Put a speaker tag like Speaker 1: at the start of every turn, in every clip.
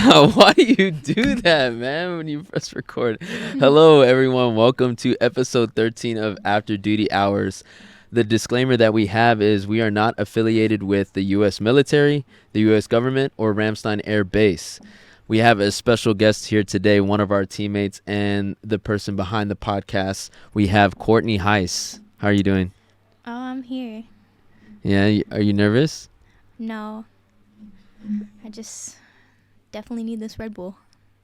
Speaker 1: Why do you do that, man, when you press record? Hello, everyone. Welcome to episode 13 of After Duty Hours. The disclaimer that we have is we are not affiliated with the U.S. military, the U.S. government, or Ramstein Air Base. We have a special guest here today, one of our teammates and the person behind the podcast. We have Courtney Heiss. How are you doing?
Speaker 2: Oh, I'm here.
Speaker 1: Yeah, are you nervous?
Speaker 2: No. I just definitely need this Red Bull.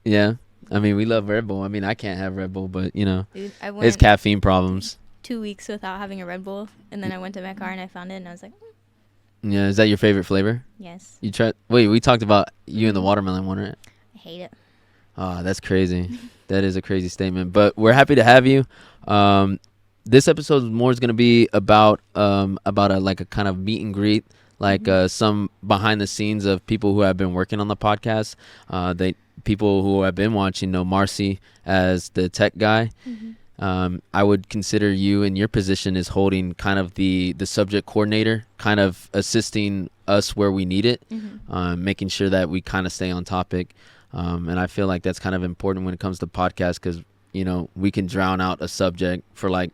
Speaker 1: Yeah. I mean, we love Red Bull. I mean, I can't have Red Bull, but, you know,
Speaker 2: Dude, I went
Speaker 1: it's caffeine problems.
Speaker 2: 2 weeks without having a Red Bull, and then I went to my car and I found it, and I was like,
Speaker 1: Yeah, is that your favorite flavor?
Speaker 2: yes.
Speaker 1: You tried? Wait, we talked about you and the watermelon one, right?
Speaker 2: I hate it.
Speaker 1: Oh, that's crazy. That is a crazy statement. But we're happy to have you. This episode more is going to be about a kind of meet and greet, like some behind the scenes of people who have been working on the podcast. People who have been watching know Marcy as the tech guy. I would consider you in your position as holding kind of the subject coordinator, kind of assisting us where we need it, making sure that we kind of stay on topic. And I feel like that's kind of important when it comes to podcasts because, you know, we can drown out a subject for like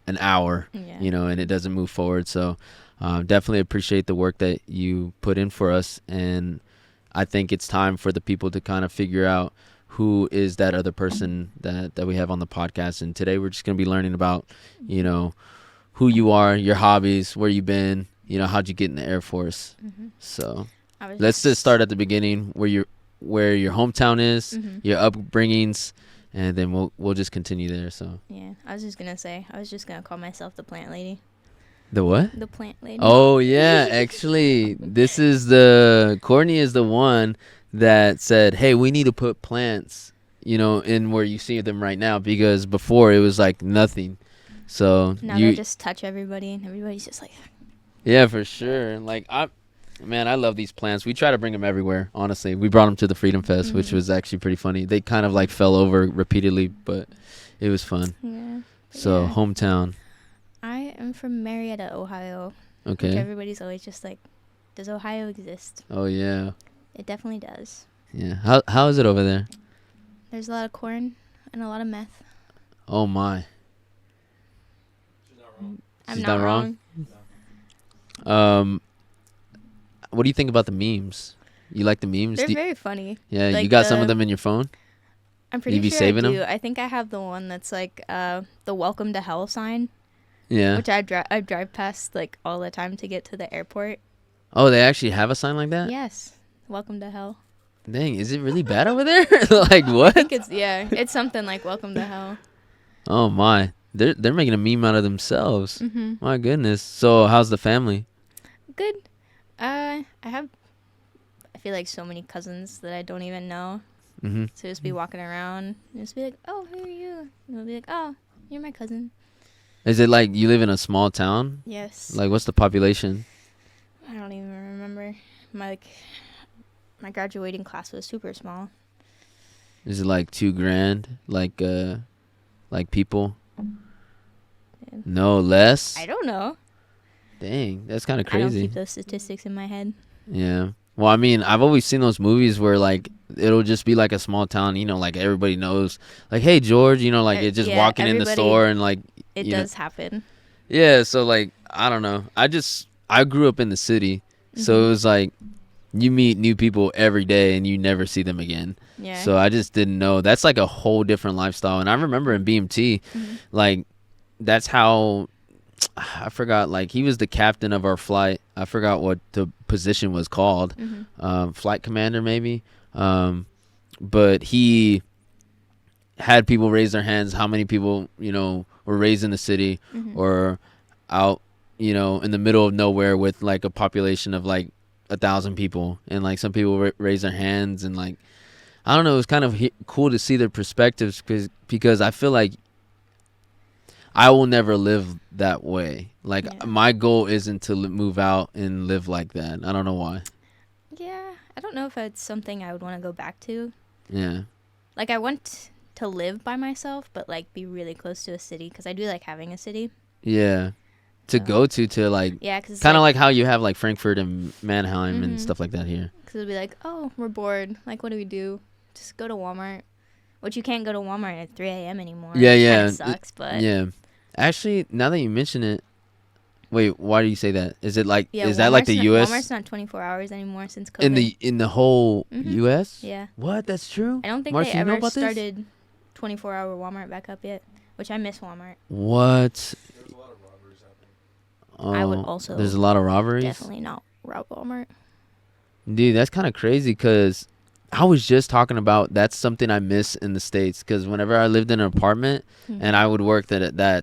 Speaker 1: an hour, you know, and it doesn't move forward. So definitely appreciate the work that you put in for us. And I think it's time for the people to kind of figure out who is that other person that we have on the podcast. And today we're just going to be learning about, you know, who you are, your hobbies, where you've been, you know, how'd you get in the Air Force. So let's just start at the beginning where your hometown is, your upbringings, and then we'll just continue there. So
Speaker 2: Yeah, I was just going to call myself the plant lady.
Speaker 1: The what?
Speaker 2: The plant lady.
Speaker 1: Oh, yeah. Actually, Courtney is the one that said, hey, we need to put plants, you know, in where you see them right now, because before it was like nothing. So
Speaker 2: now they just touch everybody and everybody's just like,
Speaker 1: yeah, for sure. Like I love these plants. We try to bring them everywhere. Honestly, we brought them to the Freedom Fest, which was actually pretty funny. They kind of like fell over repeatedly, but it was fun.
Speaker 2: Yeah.
Speaker 1: So
Speaker 2: Yeah.
Speaker 1: hometown.
Speaker 2: I am from Marietta, Ohio.
Speaker 1: Okay.
Speaker 2: Which everybody's always just like, does Ohio exist?
Speaker 1: Oh yeah.
Speaker 2: It definitely does.
Speaker 1: Yeah. How is it over there?
Speaker 2: There's a lot of corn and a lot of meth.
Speaker 1: Oh my.
Speaker 2: I'm
Speaker 1: She's
Speaker 2: not wrong.
Speaker 1: What do you think about the memes? You like the memes?
Speaker 2: They're very funny.
Speaker 1: Yeah,
Speaker 2: like
Speaker 1: you got some of them in your phone?
Speaker 2: I'm pretty
Speaker 1: You be
Speaker 2: sure
Speaker 1: saving
Speaker 2: I do.
Speaker 1: them?
Speaker 2: I think I have the one that's like the welcome to hell sign,
Speaker 1: Yeah.
Speaker 2: which I drive past like all the time to get to the airport.
Speaker 1: Oh, they actually have a sign like that?
Speaker 2: Yes. Welcome to hell.
Speaker 1: Dang, is it really bad over there? Like what?
Speaker 2: I think it's something like welcome to hell.
Speaker 1: Oh my. They're making a meme out of themselves. My goodness. So how's the family?
Speaker 2: Good. I feel like so many cousins that I don't even know. So just be walking around and just be like, oh, who are you? And they'll be like, oh, you're my cousin.
Speaker 1: Is it like you live in a small town?
Speaker 2: Yes.
Speaker 1: Like what's the population?
Speaker 2: I don't even remember. My graduating class was super small.
Speaker 1: Is it like 2 grand? Like people?
Speaker 2: Yeah.
Speaker 1: No, less?
Speaker 2: I don't know.
Speaker 1: Dang, that's kind of
Speaker 2: I don't
Speaker 1: crazy.
Speaker 2: keep those statistics in my head.
Speaker 1: Yeah. Well, I mean, I've always seen those movies where like it'll just be like a small town, you know, like everybody knows, like, hey George, you know, like it's just walking in the store and like
Speaker 2: it does happen.
Speaker 1: Yeah, so like I don't know. I grew up in the city, so it was like you meet new people every day and you never see them again.
Speaker 2: Yeah.
Speaker 1: So I just didn't know. That's like a whole different lifestyle. And I remember in BMT, like that's how I forgot, like he was the captain of our flight. I forgot what the position was called. Flight commander maybe. But he had people raise their hands how many people, you know, were raised in the city or out, you know, in the middle of nowhere with like a population of like 1,000 people, and like some people raise their hands, and like I don't know, it was kind of cool to see their perspectives because I feel like I will never live that way. Like my goal isn't to move out and live like that. I don't know why.
Speaker 2: Yeah, I don't know if it's something I would want to go back to.
Speaker 1: Yeah.
Speaker 2: Like I want to live by myself, but like be really close to a city because I do like having a city.
Speaker 1: Yeah. To go to like,
Speaker 2: yeah, cause
Speaker 1: kind of like how you have like Frankfurt and Mannheim and stuff like that here.
Speaker 2: Because Because it'll be like, oh, we're bored. Like, what do we do? Just go to Walmart. Which you can't go to Walmart at 3 a.m. anymore.
Speaker 1: Yeah,
Speaker 2: It
Speaker 1: yeah.
Speaker 2: kind of sucks, but...
Speaker 1: Yeah. Actually, now that you mention it, wait, why do you say that? Is it like,
Speaker 2: Yeah,
Speaker 1: is that like the U.S.?
Speaker 2: Walmart's not 24 hours anymore since COVID.
Speaker 1: In the whole
Speaker 2: Mhm.
Speaker 1: U.S.?
Speaker 2: Yeah.
Speaker 1: What? That's true?
Speaker 2: I don't think
Speaker 1: Marcy,
Speaker 2: they
Speaker 1: you know
Speaker 2: ever
Speaker 1: about this?
Speaker 2: started 24-hour Walmart back up yet, which I miss Walmart.
Speaker 1: What?
Speaker 3: There's a lot of robberies happening.
Speaker 1: Oh,
Speaker 2: I would also
Speaker 1: there's a lot of robberies?
Speaker 2: definitely not rob Walmart.
Speaker 1: Dude, that's kind of crazy because I was just talking about that's something I miss in the States because whenever I lived in an apartment and I would work that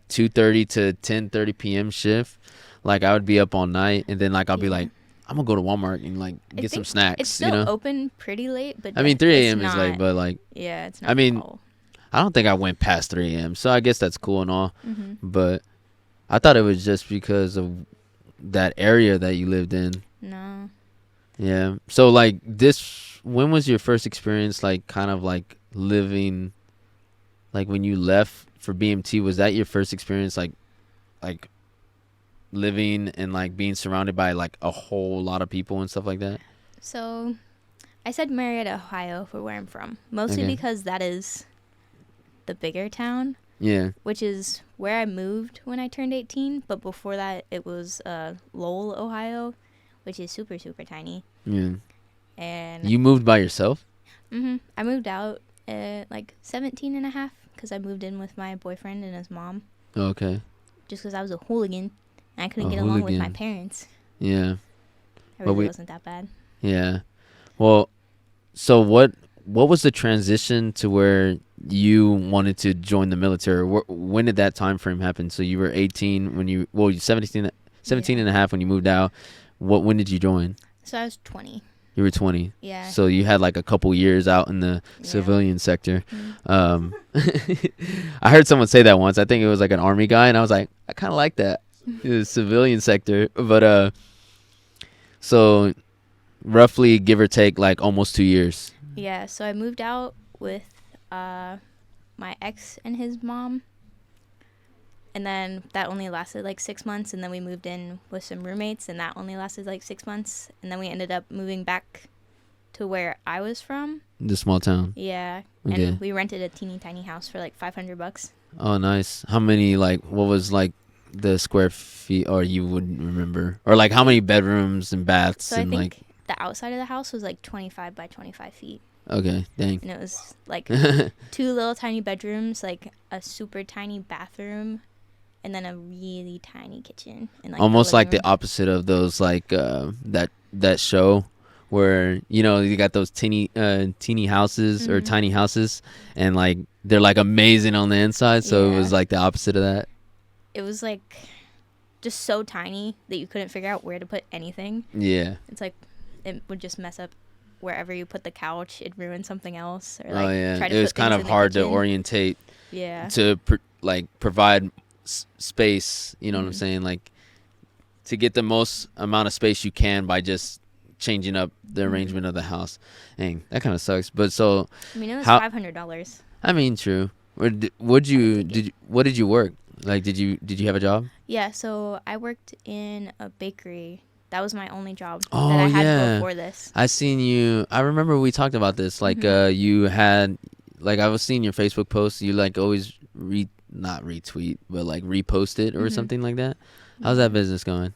Speaker 1: 2:30 to 10:30 p.m. shift, like I would be up all night and then like I'll be like, I'm gonna go to Walmart and like get some snacks.
Speaker 2: It's still
Speaker 1: you know?
Speaker 2: open pretty late, but
Speaker 1: I mean 3 a.m.
Speaker 2: it's
Speaker 1: is late,
Speaker 2: not-
Speaker 1: but like
Speaker 2: yeah, it's not.
Speaker 1: I mean,
Speaker 2: all.
Speaker 1: I don't think I went past 3 a.m. So I guess that's cool and all,
Speaker 2: Mhm.
Speaker 1: but I thought it was just because of that area that you lived in.
Speaker 2: No.
Speaker 1: Yeah. So like when was your first experience like kind of like living like when you left for BMT, was that your first experience like living and like being surrounded by like a whole lot of people and stuff like that?
Speaker 2: So, I said Marietta, Ohio, for where I'm from, mostly
Speaker 1: Okay.
Speaker 2: because that is the bigger town,
Speaker 1: Yeah.
Speaker 2: which is where I moved when I turned 18. But before that, it was Lowell, Ohio, which is super, super tiny.
Speaker 1: Yeah.
Speaker 2: And
Speaker 1: You moved by yourself?
Speaker 2: I moved out at like 17 and a half because I moved in with my boyfriend and his mom
Speaker 1: Okay.
Speaker 2: just because I was a hooligan and I couldn't
Speaker 1: A
Speaker 2: get along with my
Speaker 1: hooligan.
Speaker 2: parents.
Speaker 1: Yeah.
Speaker 2: I
Speaker 1: But
Speaker 2: really
Speaker 1: we-
Speaker 2: wasn't that bad.
Speaker 1: Yeah. Well, so what was the transition to where you wanted to join the military? When did that time frame happen? So you were 18 when you 17 and a half when you moved out. When did you join?
Speaker 2: So I was 20.
Speaker 1: You were 20.
Speaker 2: Yeah.
Speaker 1: So you had like a couple years out in the civilian sector.
Speaker 2: Mhm.
Speaker 1: I heard someone say that once. I think it was like an army guy, and I was like, I kind of like that. The civilian sector, but so roughly give or take like almost 2 years.
Speaker 2: Yeah, so I moved out with my ex and his mom. And then that only lasted like 6 months. And then we moved in with some roommates, and that only lasted like 6 months. And then we ended up moving back to where I was from.
Speaker 1: The small town.
Speaker 2: Yeah.
Speaker 1: Okay.
Speaker 2: And we rented a teeny tiny house for like $500.
Speaker 1: Oh, nice. How many, like, what was like the square feet, or you wouldn't remember? Or like how many bedrooms and baths
Speaker 2: So I
Speaker 1: and
Speaker 2: think
Speaker 1: like,
Speaker 2: the outside of the house was like 25 by 25 feet.
Speaker 1: okay, dang.
Speaker 2: And it was like 2 little tiny bedrooms, like a super tiny bathroom, and then a really tiny kitchen. And, like,
Speaker 1: Almost
Speaker 2: a
Speaker 1: like
Speaker 2: living
Speaker 1: the opposite of those like that show where you got those teeny houses or
Speaker 2: Mhm.
Speaker 1: tiny houses, and like they're like amazing on the inside. So it
Speaker 2: Yeah.
Speaker 1: was like the opposite of that.
Speaker 2: It was like just so tiny that you couldn't figure out where to put anything.
Speaker 1: Yeah.
Speaker 2: It's like it would just mess up wherever you put the couch. It'd ruin something else. Or
Speaker 1: Oh
Speaker 2: like
Speaker 1: yeah.
Speaker 2: try to
Speaker 1: It was
Speaker 2: put
Speaker 1: kind
Speaker 2: things
Speaker 1: of
Speaker 2: in the
Speaker 1: hard to
Speaker 2: kitchen.
Speaker 1: orientate
Speaker 2: Yeah.
Speaker 1: to provide space. You know what I'm
Speaker 2: Mhm.
Speaker 1: saying? Like to get the most amount of space you can by just changing up the arrangement of the house. Dang, that kind of sucks. But so
Speaker 2: I mean, it was
Speaker 1: how-
Speaker 2: $500.
Speaker 1: I mean, true. What did you work? Like, did you have a job?
Speaker 2: Yeah. So I worked in a bakery. That was my only job
Speaker 1: Oh,
Speaker 2: that I had
Speaker 1: yeah.
Speaker 2: before this.
Speaker 1: I seen you. I remember we talked about this. Like,
Speaker 2: Mhm.
Speaker 1: you had, like, I was seeing your Facebook posts. You like always not retweet, but like repost it or
Speaker 2: Mhm.
Speaker 1: something like that. How's that business going?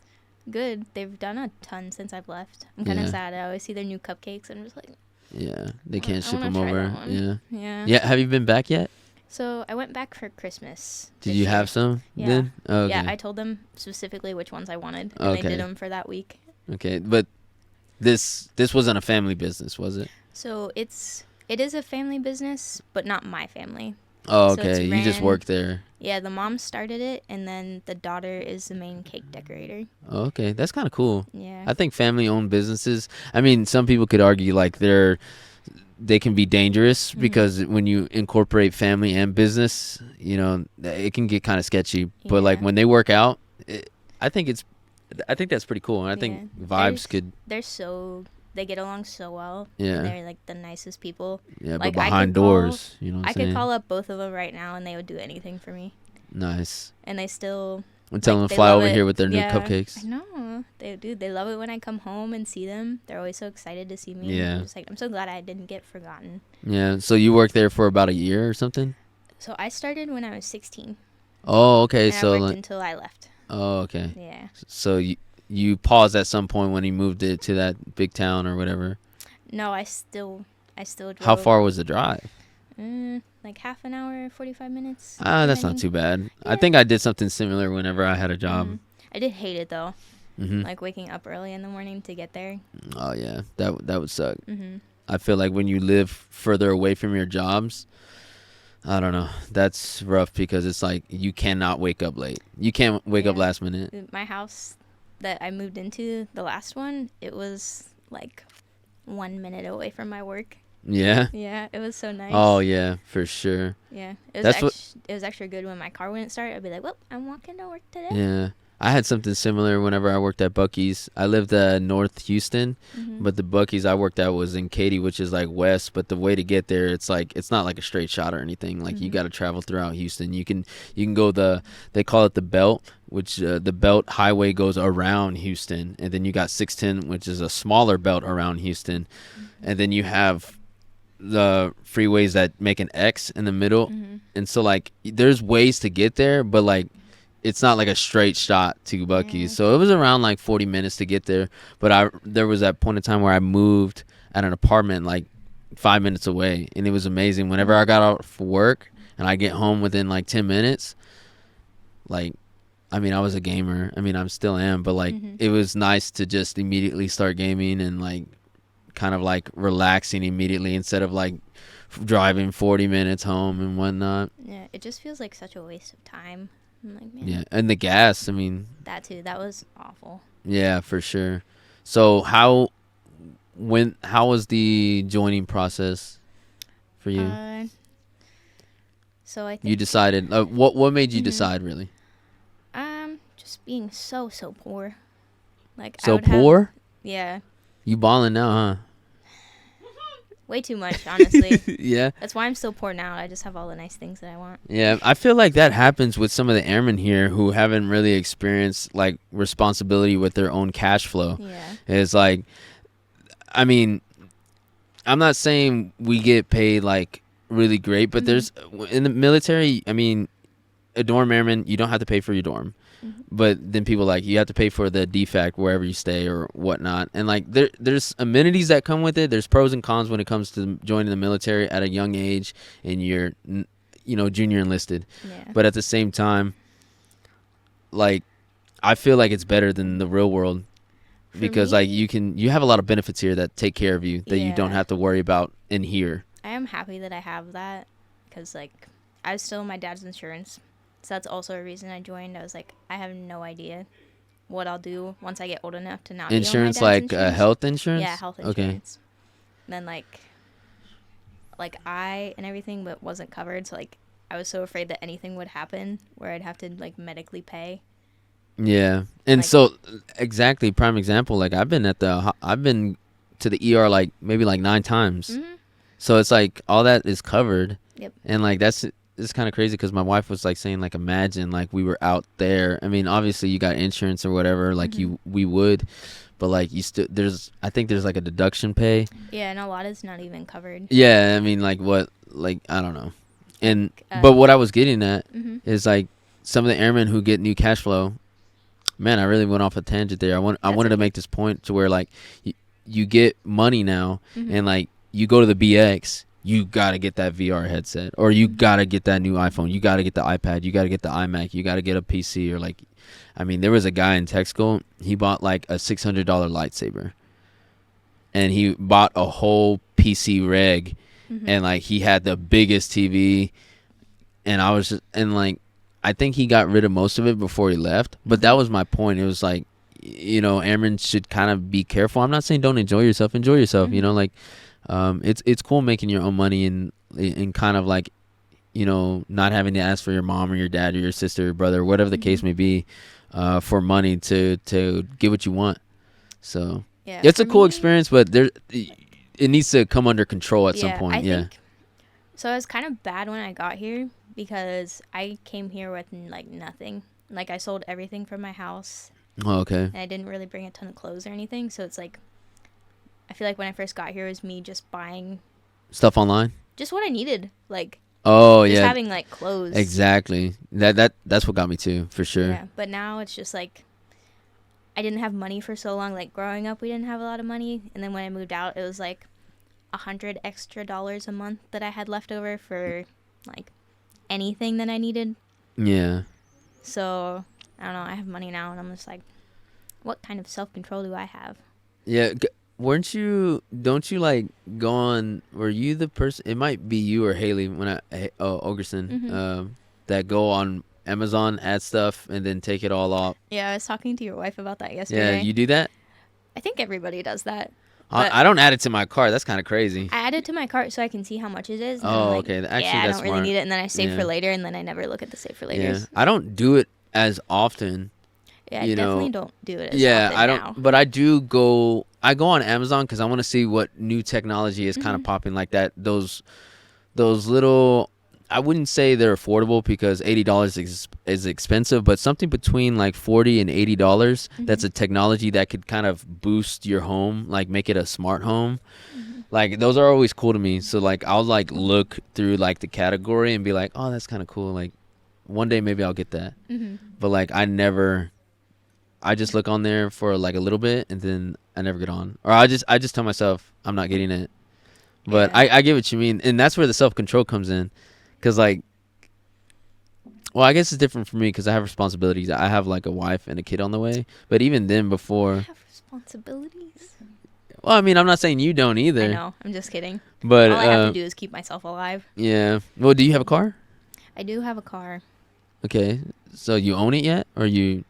Speaker 2: Good. They've done a ton since I've left. I'm kind of
Speaker 1: Yeah.
Speaker 2: sad. I always see their new cupcakes, and I'm just like,
Speaker 1: Yeah, they
Speaker 2: I
Speaker 1: can't ship
Speaker 2: wanna
Speaker 1: them
Speaker 2: try
Speaker 1: over.
Speaker 2: that one.
Speaker 1: Yeah.
Speaker 2: yeah.
Speaker 1: Yeah. Have you been back yet?
Speaker 2: So I went back for Christmas.
Speaker 1: Did
Speaker 2: this
Speaker 1: you
Speaker 2: year.
Speaker 1: have some?
Speaker 2: Yeah.
Speaker 1: Then? Oh, okay.
Speaker 2: Yeah, I told them specifically which ones I wanted, and they
Speaker 1: Okay.
Speaker 2: did them for that week.
Speaker 1: Okay, but this wasn't a family business, was it?
Speaker 2: So it is a family business, but not my family.
Speaker 1: Oh,
Speaker 2: So it's
Speaker 1: okay. You just
Speaker 2: ran-
Speaker 1: work there.
Speaker 2: Yeah, the mom started it, and then the daughter is the main cake decorator.
Speaker 1: Oh, okay, that's kind of cool.
Speaker 2: Yeah.
Speaker 1: I think family-owned businesses. I mean, some people could argue like they can be dangerous
Speaker 2: Mhm.
Speaker 1: because when you incorporate family and business, it can get kind of sketchy. But like
Speaker 2: Yeah.
Speaker 1: when they work out, I think that's pretty cool. And I think
Speaker 2: Yeah.
Speaker 1: vibes could,
Speaker 2: They get along so well.
Speaker 1: yeah,
Speaker 2: They're like the nicest people.
Speaker 1: yeah.
Speaker 2: like,
Speaker 1: But
Speaker 2: I could
Speaker 1: behind
Speaker 2: call-
Speaker 1: doors, you know what
Speaker 2: I
Speaker 1: I'm saying?
Speaker 2: could call up both of them right now, and they would do anything for me.
Speaker 1: Nice.
Speaker 2: And they still
Speaker 1: And tell them
Speaker 2: They
Speaker 1: fly
Speaker 2: love
Speaker 1: over
Speaker 2: it.
Speaker 1: here with their new
Speaker 2: Yeah,
Speaker 1: cupcakes.
Speaker 2: I know. They love it when I come home and see them. They're always so excited to see me.
Speaker 1: Yeah.
Speaker 2: I'm so glad I didn't get forgotten.
Speaker 1: Yeah. So you worked there for about a year or something?
Speaker 2: So I started when I was 16.
Speaker 1: Oh, okay.
Speaker 2: And
Speaker 1: So
Speaker 2: I worked until I left.
Speaker 1: Oh, okay.
Speaker 2: Yeah.
Speaker 1: So you paused at some point when he moved it to that big town or whatever.
Speaker 2: No, I still drove.
Speaker 1: How far was the drive?
Speaker 2: Like half an hour, 45 minutes.
Speaker 1: That's not too bad. Yeah. I think I did something similar whenever I had a job.
Speaker 2: I did hate it though.
Speaker 1: Mm-hmm.
Speaker 2: Like waking up early in the morning to get there.
Speaker 1: Oh yeah, that would suck.
Speaker 2: Mm-hmm.
Speaker 1: I feel like when you live further away from your jobs, I don't know, that's rough because it's like you cannot wake up late. You can't wake up last minute.
Speaker 2: My house that I moved into, the last one, it was like 1 minute away from my work.
Speaker 1: Yeah.
Speaker 2: Yeah, it was so nice.
Speaker 1: Oh yeah, for sure.
Speaker 2: Yeah, it was extra good when my car wouldn't start. I'd be like, "Well, I'm walking to work today."
Speaker 1: Yeah, I had something similar whenever I worked at Buc-ee's. I lived North Houston, but the Buc-ee's I worked at was in Katy, which is like west. But the way to get there, it's not like a straight shot or anything. Like you got to travel throughout Houston. You can go they call it the Belt, which the Belt Highway goes around Houston, and then you got 610, which is a smaller belt around Houston, and then you have the freeways that make an X in the middle, and so like there's ways to get there, but like it's not like a straight shot to Buc-ee's. So it was around like 40 minutes to get there, but there was that point in time where I moved at an apartment like 5 minutes away, and it was amazing. Whenever I got out for work and I get home within like 10 minutes, like I mean I was a gamer, I mean I still am, but like it was nice to just immediately start gaming and like kind of like relaxing immediately instead of like driving 40 minutes home and whatnot.
Speaker 2: Yeah, it just feels like such a waste of time. I'm like, man.
Speaker 1: Yeah, and the gas, I mean.
Speaker 2: That too, that was awful.
Speaker 1: Yeah, for sure. So how was the joining process for you?
Speaker 2: So I think
Speaker 1: you decided, what made you decide really?
Speaker 2: Just being so poor. Like
Speaker 1: so poor?
Speaker 2: Yeah.
Speaker 1: You balling now, huh?
Speaker 2: Way too much, honestly.
Speaker 1: Yeah.
Speaker 2: That's why I'm still poor now. I just have all the nice things that I want.
Speaker 1: Yeah, I feel like that happens with some of the airmen here who haven't really experienced like responsibility with their own cash flow.
Speaker 2: Yeah.
Speaker 1: It's like, I mean, I'm not saying we get paid like really great, but there's in the military, I mean, a dorm airman, you don't have to pay for your dorm. But then people like you have to pay for the defect wherever you stay or whatnot, and like there's amenities that come with it. There's pros and cons when it comes to joining the military at a young age and you're junior enlisted.
Speaker 2: Yeah.
Speaker 1: But at the same time, like I feel like it's better than the real world because like you have a lot of benefits here that take care of you that you don't have to worry about in here.
Speaker 2: I am happy that I have that because like I was still on my dad's insurance. So that's also a reason I joined. I was like, I have no idea what I'll do once I get old enough to not
Speaker 1: insurance,
Speaker 2: be on my dad's
Speaker 1: like
Speaker 2: insurance.
Speaker 1: Health insurance?
Speaker 2: Yeah, health insurance. Okay. Then like eye and everything, but wasn't covered. So like I was so afraid that anything would happen where I'd have to like medically pay.
Speaker 1: Yeah, and like, so exactly prime example. Like I've been to the ER like maybe like 9 times. So it's like all that is covered.
Speaker 2: Yep.
Speaker 1: And like it's kind of crazy because my wife was like saying like imagine like we were out there. I mean obviously you got insurance or whatever like we would, but like you still I think there's like a deduction pay.
Speaker 2: Yeah, and a lot is not even covered.
Speaker 1: Yeah, I mean like what like I don't know. And but what I was getting at is like some of the airmen who get new cash flow. Man, I really went off a tangent there. I wanted to make this point to where like you get money now and like you go to the BX. You got to get that VR headset or you got to get that new iPhone. You got to get the iPad. You got to get the iMac. You got to get a PC or like, I mean, there was a guy in tech school. He bought like a $600 lightsaber and he bought a whole PC rig and like he had the biggest TV and I think he got rid of most of it before he left. But that was my point. It was like, airmen should kind of be careful. I'm not saying don't enjoy yourself. Enjoy yourself, like. It's cool making your own money and kind of like, not having to ask for your mom or your dad or your sister or brother, whatever the case may be, for money to get what you want. So yeah, it's a cool experience, but it needs to come under control at some point.
Speaker 2: So it was kind of bad when I got here because I came here with like nothing. Like, I sold everything from my house,
Speaker 1: Oh, okay.
Speaker 2: and I didn't really bring a ton of clothes or anything. So it's like, I feel like when I first got here, it was me just buying
Speaker 1: Stuff online.
Speaker 2: just what I needed. Like,
Speaker 1: Oh
Speaker 2: just
Speaker 1: yeah,
Speaker 2: having, like, clothes.
Speaker 1: exactly. That's what got me too, for sure.
Speaker 2: Yeah, but now it's just like, I didn't have money for so long. Like, growing up, we didn't have a lot of money, and then when I moved out, it was like $100 extra a month that I had left over for like anything that I needed.
Speaker 1: Yeah.
Speaker 2: So I don't know. I have money now, and I'm just like, what kind of self-control do I have?
Speaker 1: Yeah. Weren't you? Don't you like go on? Were you the person? It might be you or Haley Ogerson.
Speaker 2: Mm-hmm.
Speaker 1: That go on Amazon, add stuff, and then take it all off.
Speaker 2: Yeah, I was talking to your wife about that
Speaker 1: Yeah,
Speaker 2: yesterday.
Speaker 1: you do that.
Speaker 2: I think everybody does that. But
Speaker 1: I don't add it to my cart. That's kind of crazy.
Speaker 2: I add it to my cart so I can see how much it is. And then
Speaker 1: Oh,
Speaker 2: I'm like,
Speaker 1: okay. Actually,
Speaker 2: yeah, I
Speaker 1: that's
Speaker 2: don't really
Speaker 1: smart.
Speaker 2: need it. And then I save
Speaker 1: Yeah.
Speaker 2: for later, and then I never look at the save for
Speaker 1: Yeah,
Speaker 2: laters.
Speaker 1: I don't do it as often.
Speaker 2: Yeah, I
Speaker 1: you know,
Speaker 2: definitely don't do it as
Speaker 1: Yeah,
Speaker 2: often
Speaker 1: I don't.
Speaker 2: now.
Speaker 1: But I do go. I go on Amazon because I want to see what new technology is kind of
Speaker 2: Mhm.
Speaker 1: popping like that. Those little. I wouldn't say they're affordable because $80 is expensive, but something between like $40 and $80. That's a technology that could kind of boost your home, like make it a smart home. Like those are always cool to me. So like I'll like look through like the category and be like, oh, that's kind of cool. Like one day maybe I'll get that.
Speaker 2: Mm-hmm.
Speaker 1: But like I just look on there for like a little bit and then I never get on. Or I just tell myself I'm not getting it. But
Speaker 2: Yeah.
Speaker 1: I get what you mean, and that's where the self-control comes in. Cause like, well, I guess it's different for me because I have responsibilities. I have like a wife and a kid on the way. But even then,
Speaker 2: I
Speaker 1: before,
Speaker 2: have responsibilities.
Speaker 1: well, I mean, I'm not saying you don't either.
Speaker 2: I know. I'm just kidding.
Speaker 1: But
Speaker 2: All I have to do is keep myself alive.
Speaker 1: yeah. Well, do you have a car?
Speaker 2: I do have a car.
Speaker 1: Okay. So you own it yet, or you?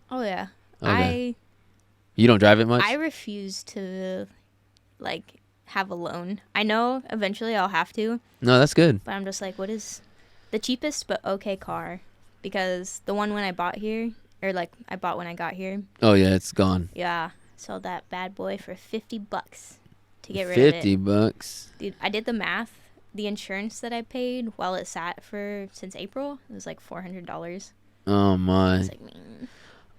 Speaker 2: Oh yeah.
Speaker 1: Okay. You don't drive it much.
Speaker 2: I refuse to like have a loan. I know eventually I'll have to,
Speaker 1: No, that's good.
Speaker 2: but I'm just like, what is the cheapest but okay car? Because the one when I bought here, or like I bought when I got here,
Speaker 1: Oh yeah, it's gone.
Speaker 2: yeah, sold that bad boy for $50 to get rid of it.
Speaker 1: $50.
Speaker 2: Dude, I did the math. The insurance that I paid while it sat for since April, it was like $400.
Speaker 1: Oh
Speaker 2: I
Speaker 1: my.
Speaker 2: was like,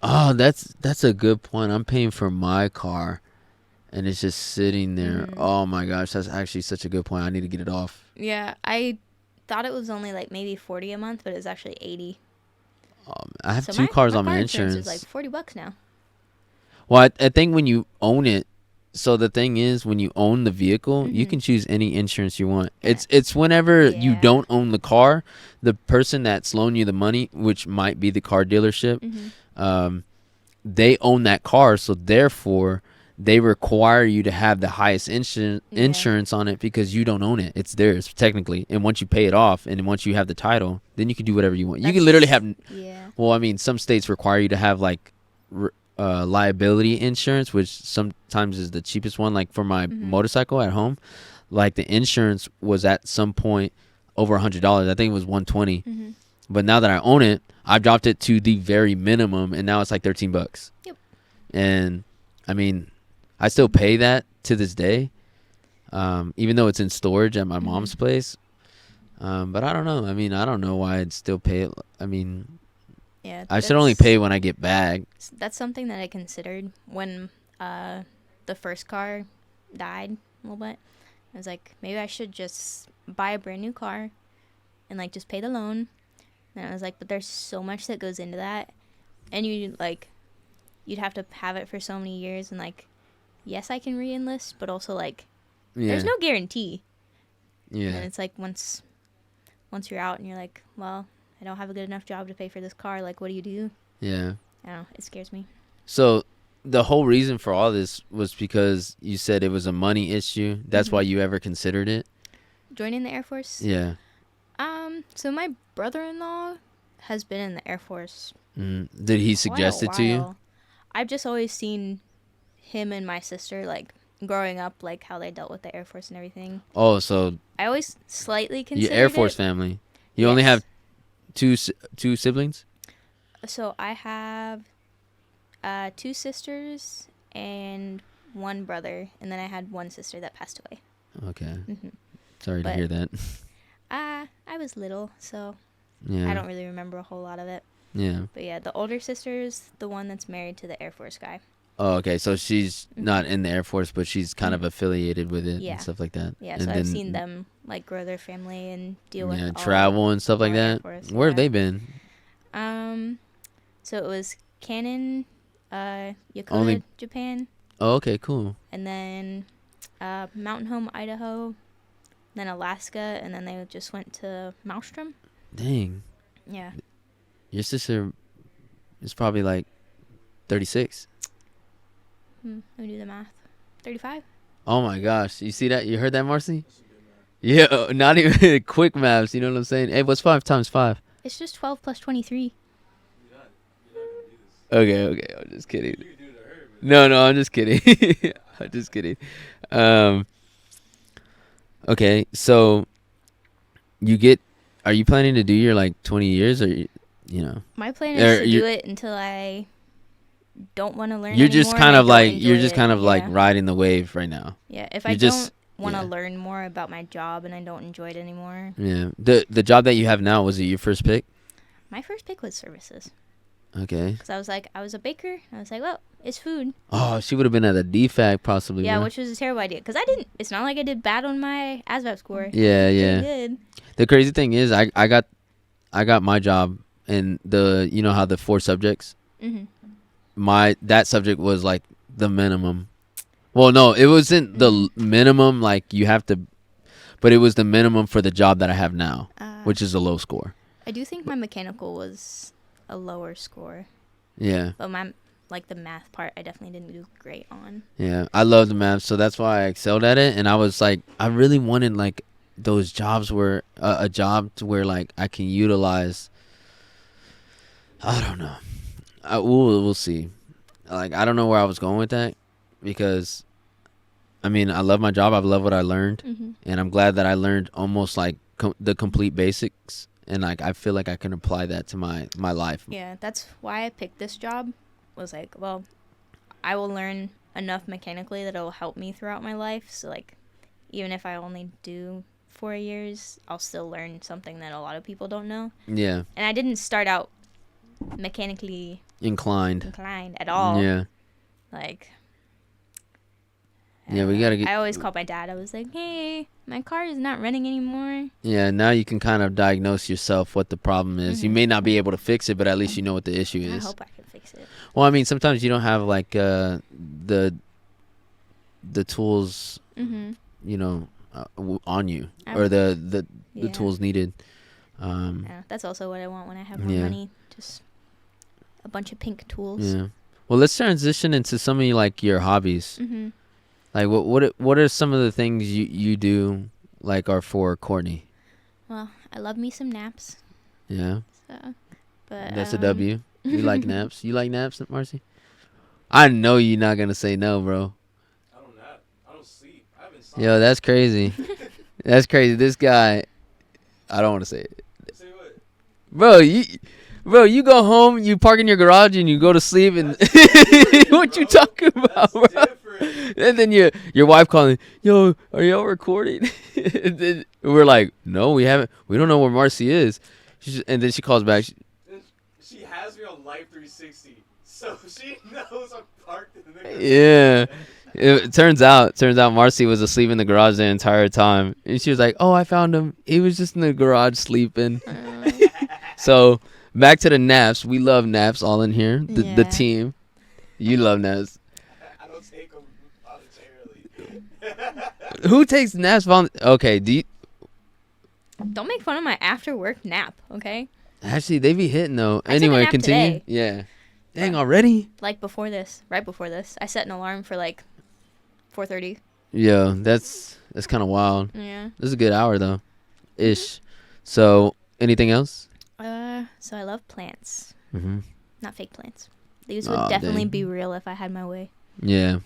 Speaker 1: Oh, that's a good point. I'm paying for my car, and it's just sitting there. Oh my gosh, that's actually such a good point. I need to get it off.
Speaker 2: yeah, I thought it was only like maybe 40 a month, but it's actually 80.
Speaker 1: I have
Speaker 2: So
Speaker 1: two cars on
Speaker 2: car
Speaker 1: my
Speaker 2: insurance
Speaker 1: insurance.
Speaker 2: is like $40 now.
Speaker 1: Well, I think when you own it, so the thing is, when you own the vehicle, you can choose any insurance you want.
Speaker 2: Yeah.
Speaker 1: It's whenever you
Speaker 2: Yeah.
Speaker 1: don't own the car, the person that's loaning you the money, which might be the car dealership, they own that car, so therefore they require you to have the highest insurance on it because you don't own it. It's theirs technically, and once you pay it off, and once you have the title, then you can do whatever you want. You can literally have.
Speaker 2: Yeah.
Speaker 1: Well, I mean, some states require you to have like liability insurance, which sometimes is the cheapest one. Like for my motorcycle at home, like the insurance was at some point over $100. I think it was $120. But now that I own it, I've dropped it to the very minimum, and now it's like $13.
Speaker 2: Yep.
Speaker 1: And I mean, I still pay that to this day, even though it's in storage at my mom's place. But I don't know. I mean, I don't know why I'd still pay it. I mean,
Speaker 2: Yeah.
Speaker 1: I should only pay when I get back.
Speaker 2: That's something that I considered when the first car died a little bit. I was like, maybe I should just buy a brand new car and like just pay the loan. And I was like, but there's so much that goes into that, and you'd have to have it for so many years, and like, yes, I can re-enlist, but also like, there's no guarantee.
Speaker 1: Yeah.
Speaker 2: And it's like once you're out and you're like, well, I don't have a good enough job to pay for this car. Like, what do you do?
Speaker 1: Yeah.
Speaker 2: I don't know. It scares me.
Speaker 1: So the whole reason for all this was because you said it was a money issue. That's why you ever considered it?
Speaker 2: Joining the Air Force?
Speaker 1: Yeah.
Speaker 2: So my brother-in-law has been in the Air Force.
Speaker 1: Did he suggest it to you?
Speaker 2: I've just always seen him and my sister, like, growing up, like, how they dealt with the Air Force and everything.
Speaker 1: Oh, so
Speaker 2: I always slightly considered
Speaker 1: your Air Force
Speaker 2: it.
Speaker 1: family. You only have two siblings?
Speaker 2: So I have 2 sisters and 1 brother, and then I had 1 sister that passed away.
Speaker 1: Okay. Sorry to hear that.
Speaker 2: I was little, so
Speaker 1: Yeah.
Speaker 2: I don't really remember a whole lot of it.
Speaker 1: Yeah.
Speaker 2: But yeah, the older sister's the one that's married to the Air Force guy.
Speaker 1: Oh, okay. So she's not in the Air Force, but she's kind of affiliated with it
Speaker 2: Yeah.
Speaker 1: and stuff like that.
Speaker 2: Yeah,
Speaker 1: and
Speaker 2: so I've seen them like grow their family and deal with all
Speaker 1: travel and stuff like
Speaker 2: all Air
Speaker 1: that.
Speaker 2: Force,
Speaker 1: Where have
Speaker 2: yeah.
Speaker 1: they been?
Speaker 2: So it was Canon, Yokota,
Speaker 1: Only-
Speaker 2: Japan,
Speaker 1: Oh, okay, cool.
Speaker 2: and then Mountain Home, Idaho, then Alaska, and then they just went to Maelstrom.
Speaker 1: Dang.
Speaker 2: Yeah.
Speaker 1: Your sister is probably like 36.
Speaker 2: Let me do the math. 35?
Speaker 1: Oh my gosh. You see that? You heard that, Marcy? Yeah, not even quick maths. You know what I'm saying? Hey, what's 5 times 5?
Speaker 2: It's just 12 plus 23.
Speaker 3: You're not gonna do this.
Speaker 1: Okay. I'm just kidding.
Speaker 3: You can do it to her, but
Speaker 1: No, I'm just kidding. I'm just kidding. Okay, so are you planning to do your like 20 years or you know?
Speaker 2: My plan is to
Speaker 1: you-
Speaker 2: do it until I don't want to learn
Speaker 1: You're
Speaker 2: anymore.
Speaker 1: just
Speaker 2: and
Speaker 1: kind
Speaker 2: I
Speaker 1: of
Speaker 2: don't
Speaker 1: like
Speaker 2: enjoy it.
Speaker 1: like
Speaker 2: Yeah.
Speaker 1: riding the wave right now.
Speaker 2: Yeah, if
Speaker 1: you
Speaker 2: I
Speaker 1: just-
Speaker 2: don't want to
Speaker 1: yeah.
Speaker 2: learn more about my job and I don't enjoy it anymore.
Speaker 1: Yeah. The job that you have now, was it your first pick?
Speaker 2: My first pick was services.
Speaker 1: Okay.
Speaker 2: Because I was a baker. I was like, well, it's food.
Speaker 1: Oh, she would have been at a DFAC possibly.
Speaker 2: Yeah,
Speaker 1: bro.
Speaker 2: which was a terrible idea. Because it's not like I did bad on my ASVAB score.
Speaker 1: Yeah,
Speaker 2: I
Speaker 1: yeah.
Speaker 2: really did.
Speaker 1: The crazy thing is, I got my job, and you know how the 4 subjects, that subject was like the minimum. Well, no, it wasn't the minimum. Like you have to, but it was the minimum for the job that I have now, which is a low score.
Speaker 2: I do think my mechanical was a lower score.
Speaker 1: Yeah,
Speaker 2: But the math part, I definitely didn't do great on.
Speaker 1: yeah. I love the math, so that's why I excelled at it. And I was like, I really wanted like those jobs where a job to where like I can utilize. I don't know. We'll see. Like I don't know where I was going with that, because I mean I love my job. I love what I learned, and I'm glad that I learned almost like the complete basics, and like I feel like I can apply that to my life.
Speaker 2: Yeah, that's why I picked this job. Was like, well, I will learn enough mechanically that it will help me throughout my life. So like, even if I only do 4 years, I'll still learn something that a lot of people don't know.
Speaker 1: Yeah.
Speaker 2: And I didn't start out mechanically
Speaker 1: Inclined
Speaker 2: at all.
Speaker 1: Yeah.
Speaker 2: Like,
Speaker 1: Yeah, we gotta get.
Speaker 2: I always called my dad. I was like, hey, my car is not running anymore.
Speaker 1: Yeah, now you can kind of diagnose yourself what the problem is. You may not be able to fix it, but at least you know what the issue
Speaker 2: I
Speaker 1: is.
Speaker 2: hope I can fix it.
Speaker 1: Well, I mean, sometimes you don't have like the tools, you know, on you, or the
Speaker 2: Yeah.
Speaker 1: tools needed.
Speaker 2: Yeah, that's also what I want when I have more money. Just a bunch of pink tools.
Speaker 1: Yeah. Well, let's transition into some of your hobbies. Like what are some of the things you do like are for Courtney?
Speaker 2: Well, I love me some naps.
Speaker 1: Yeah.
Speaker 2: So, but
Speaker 1: That's a W. You like naps? You like naps, Marcy? I know you're not gonna say no, bro.
Speaker 3: I don't nap. I don't sleep. I haven't slept.
Speaker 1: Yo, that's crazy. That's crazy. This guy, I don't want to say it.
Speaker 3: Say what?
Speaker 1: Bro, you go home, you park in your garage, and you go to sleep, and what you talking about, bro?
Speaker 3: Different.
Speaker 1: And then your wife calling, yo, are y'all recording? And then we're like, no, we haven't. We don't know where Marcy is. And then she calls back.
Speaker 3: She has me on Life 360, so she knows I'm parked in the
Speaker 1: Yeah. It turns out Marcy was asleep in the garage the entire time, and she was like, "Oh, I found him. He was just in the garage sleeping." So back to the naps. We love naps all in here. The team. You love naps.
Speaker 3: I don't take them voluntarily.
Speaker 1: Who takes naps? Okay.
Speaker 2: don't make fun of my after work nap, okay?
Speaker 1: Actually, they be hitting though.
Speaker 2: I took a
Speaker 1: Anyway,
Speaker 2: nap
Speaker 1: continue.
Speaker 2: today.
Speaker 1: Yeah. Dang, already?
Speaker 2: Like right before this, I set an alarm for like 4:30.
Speaker 1: Yeah, that's kind of wild.
Speaker 2: Yeah.
Speaker 1: This is a good hour though, ish. So, anything else?
Speaker 2: So I love plants.
Speaker 1: Mm-hmm.
Speaker 2: Not fake plants. These would definitely be real if I had my way.
Speaker 1: Yeah,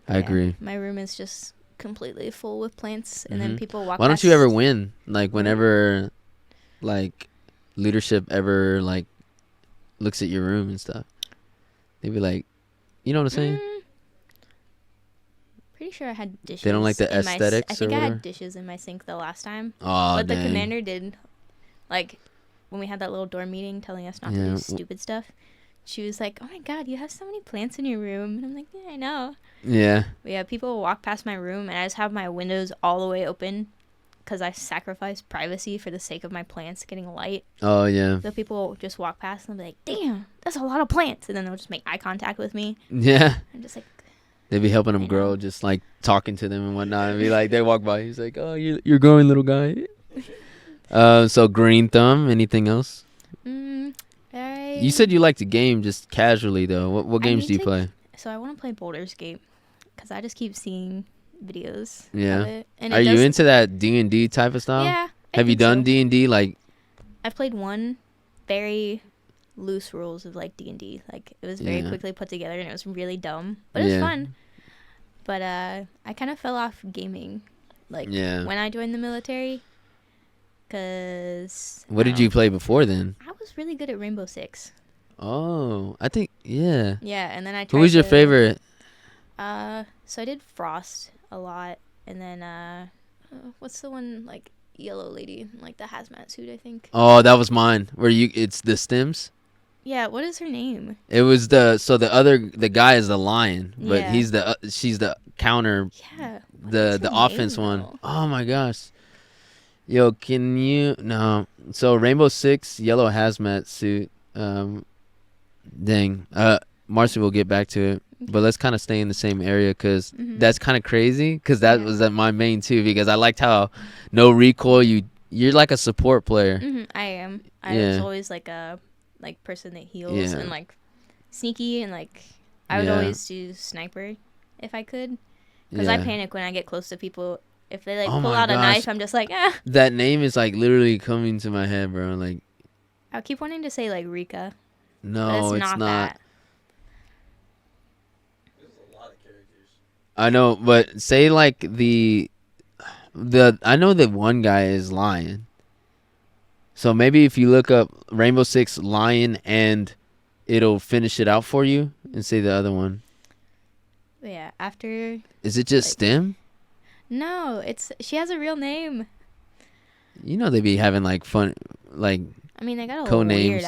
Speaker 1: I agree.
Speaker 2: My room is just completely full with plants, and then people walk.
Speaker 1: Why don't you ever win? Like whenever, like, leadership ever like looks at your room and stuff, they'd be like, you know what I'm saying?
Speaker 2: Pretty sure I had dishes.
Speaker 1: They don't like the
Speaker 2: in my
Speaker 1: aesthetics
Speaker 2: I think
Speaker 1: or
Speaker 2: I
Speaker 1: whatever?
Speaker 2: had dishes in my sink the last time.
Speaker 1: Oh,
Speaker 2: But
Speaker 1: dang.
Speaker 2: the commander did, like, when we had that little dorm meeting telling us not to do stupid stuff, she was like, "Oh my God, you have so many plants in your room." And I'm like, "Yeah, I know."
Speaker 1: Yeah.
Speaker 2: But yeah, people will walk past my room, and I just have my windows all the way open because I sacrifice privacy for the sake of my plants getting light.
Speaker 1: Oh yeah.
Speaker 2: So people will just walk past and they'll be like, "Damn, that's a lot of plants," and then they'll just make eye contact with me.
Speaker 1: Yeah.
Speaker 2: I'm just like,
Speaker 1: They'd be helping them grow, just like talking to them and whatnot. And be like, they walk by, he's like, "Oh, you're growing, little guy." So green thumb. Anything else? You said you like to game just casually though. What games do you play?
Speaker 2: So I want to play Baldur's Gate because I just keep seeing videos.
Speaker 1: Yeah.
Speaker 2: Of it, and
Speaker 1: are you into that D&D type of style?
Speaker 2: Yeah.
Speaker 1: Have you done D&D? Like,
Speaker 2: I've played one very loose rules of like D&D. Like it was very quickly put together and it was really dumb, but it was fun. But I kind of fell off gaming, like when I joined the military. Cause
Speaker 1: what did you play before then?
Speaker 2: I was really good at Rainbow Six.
Speaker 1: Oh, I think yeah.
Speaker 2: Yeah, and then I tried.
Speaker 1: Who was your favorite?
Speaker 2: So I did Frost a lot, and then what's the one like yellow lady like the hazmat suit? I think.
Speaker 1: Oh, that was mine. It's the Stims.
Speaker 2: Yeah, what is her name?
Speaker 1: It was the guy is the lion, but he's she's the counter.
Speaker 2: Yeah.
Speaker 1: The offense one. Oh my gosh. Yo, can you no? So Rainbow Six, yellow hazmat suit. Dang. Marcy will get back to it, but let's kind of stay in the same area because that's kind of crazy. Because that was my main too. Because I liked how no recoil. You're like a support player.
Speaker 2: I am. I was always like a person that heals and like sneaky and like I would always do sniper if I could because I panic when I get close to people. If they like pull out a knife, I'm just like, ah.
Speaker 1: That name is like literally coming to my head, bro. Like,
Speaker 2: I keep wanting to say like Rika.
Speaker 1: No, it's not.
Speaker 2: That.
Speaker 3: There's a lot of characters.
Speaker 1: I know, but say like the I know that one guy is Lion. So maybe if you look up Rainbow Six Lion and it'll finish it out for you and say the other one.
Speaker 2: Yeah, after.
Speaker 1: Is it just Stem?
Speaker 2: No, she has a real name.
Speaker 1: You know they be having like fun, like.
Speaker 2: I mean, they got a little weird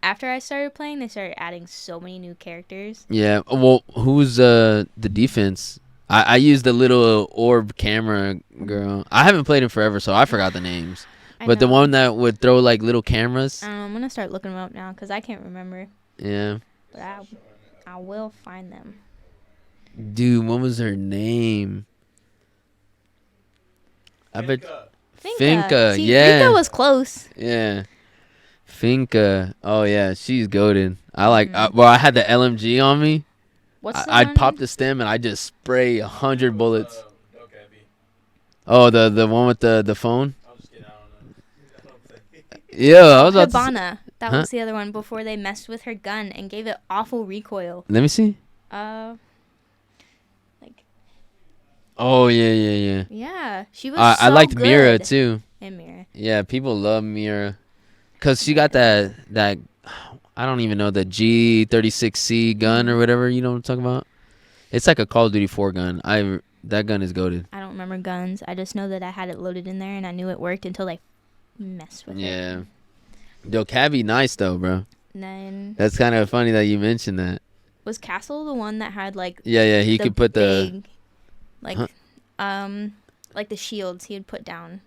Speaker 2: after I started playing. They started adding so many new characters.
Speaker 1: Yeah, well, who's the defense? I use the little orb camera girl. I haven't played in forever, so I forgot the names. But the one that would throw like little cameras.
Speaker 2: I'm gonna start looking them up now because I can't remember.
Speaker 1: Yeah.
Speaker 2: But I will find them.
Speaker 1: Dude, what was her name? I bet Finka.
Speaker 2: See,
Speaker 1: Yeah.
Speaker 2: Rika was close.
Speaker 1: Yeah. Finka. Oh yeah, she's goated. I like. I had the LMG on me. I'd pop the stem and I just spray 100 bullets. Oh, the one with the phone. Yeah, I was about to
Speaker 2: Hibana. That was the other one before they messed with her gun and gave it awful recoil.
Speaker 1: Let me see. Oh yeah.
Speaker 2: Yeah, she was.
Speaker 1: I liked
Speaker 2: good.
Speaker 1: Mira too.
Speaker 2: And Mira.
Speaker 1: Yeah, people love Mira, cause she got that I don't even know, the G36C gun or whatever. You know what I'm talking about? It's like a Call of Duty 4 gun. That gun is goated.
Speaker 2: I don't remember guns. I just know that I had it loaded in there and I knew it worked until they messed with it.
Speaker 1: Yeah. Yo, Cabby nice though, bro.
Speaker 2: Then
Speaker 1: that's kind of funny that you mentioned that.
Speaker 2: Was Castle the one that had like
Speaker 1: he could put
Speaker 2: big, like like the shields he would put down?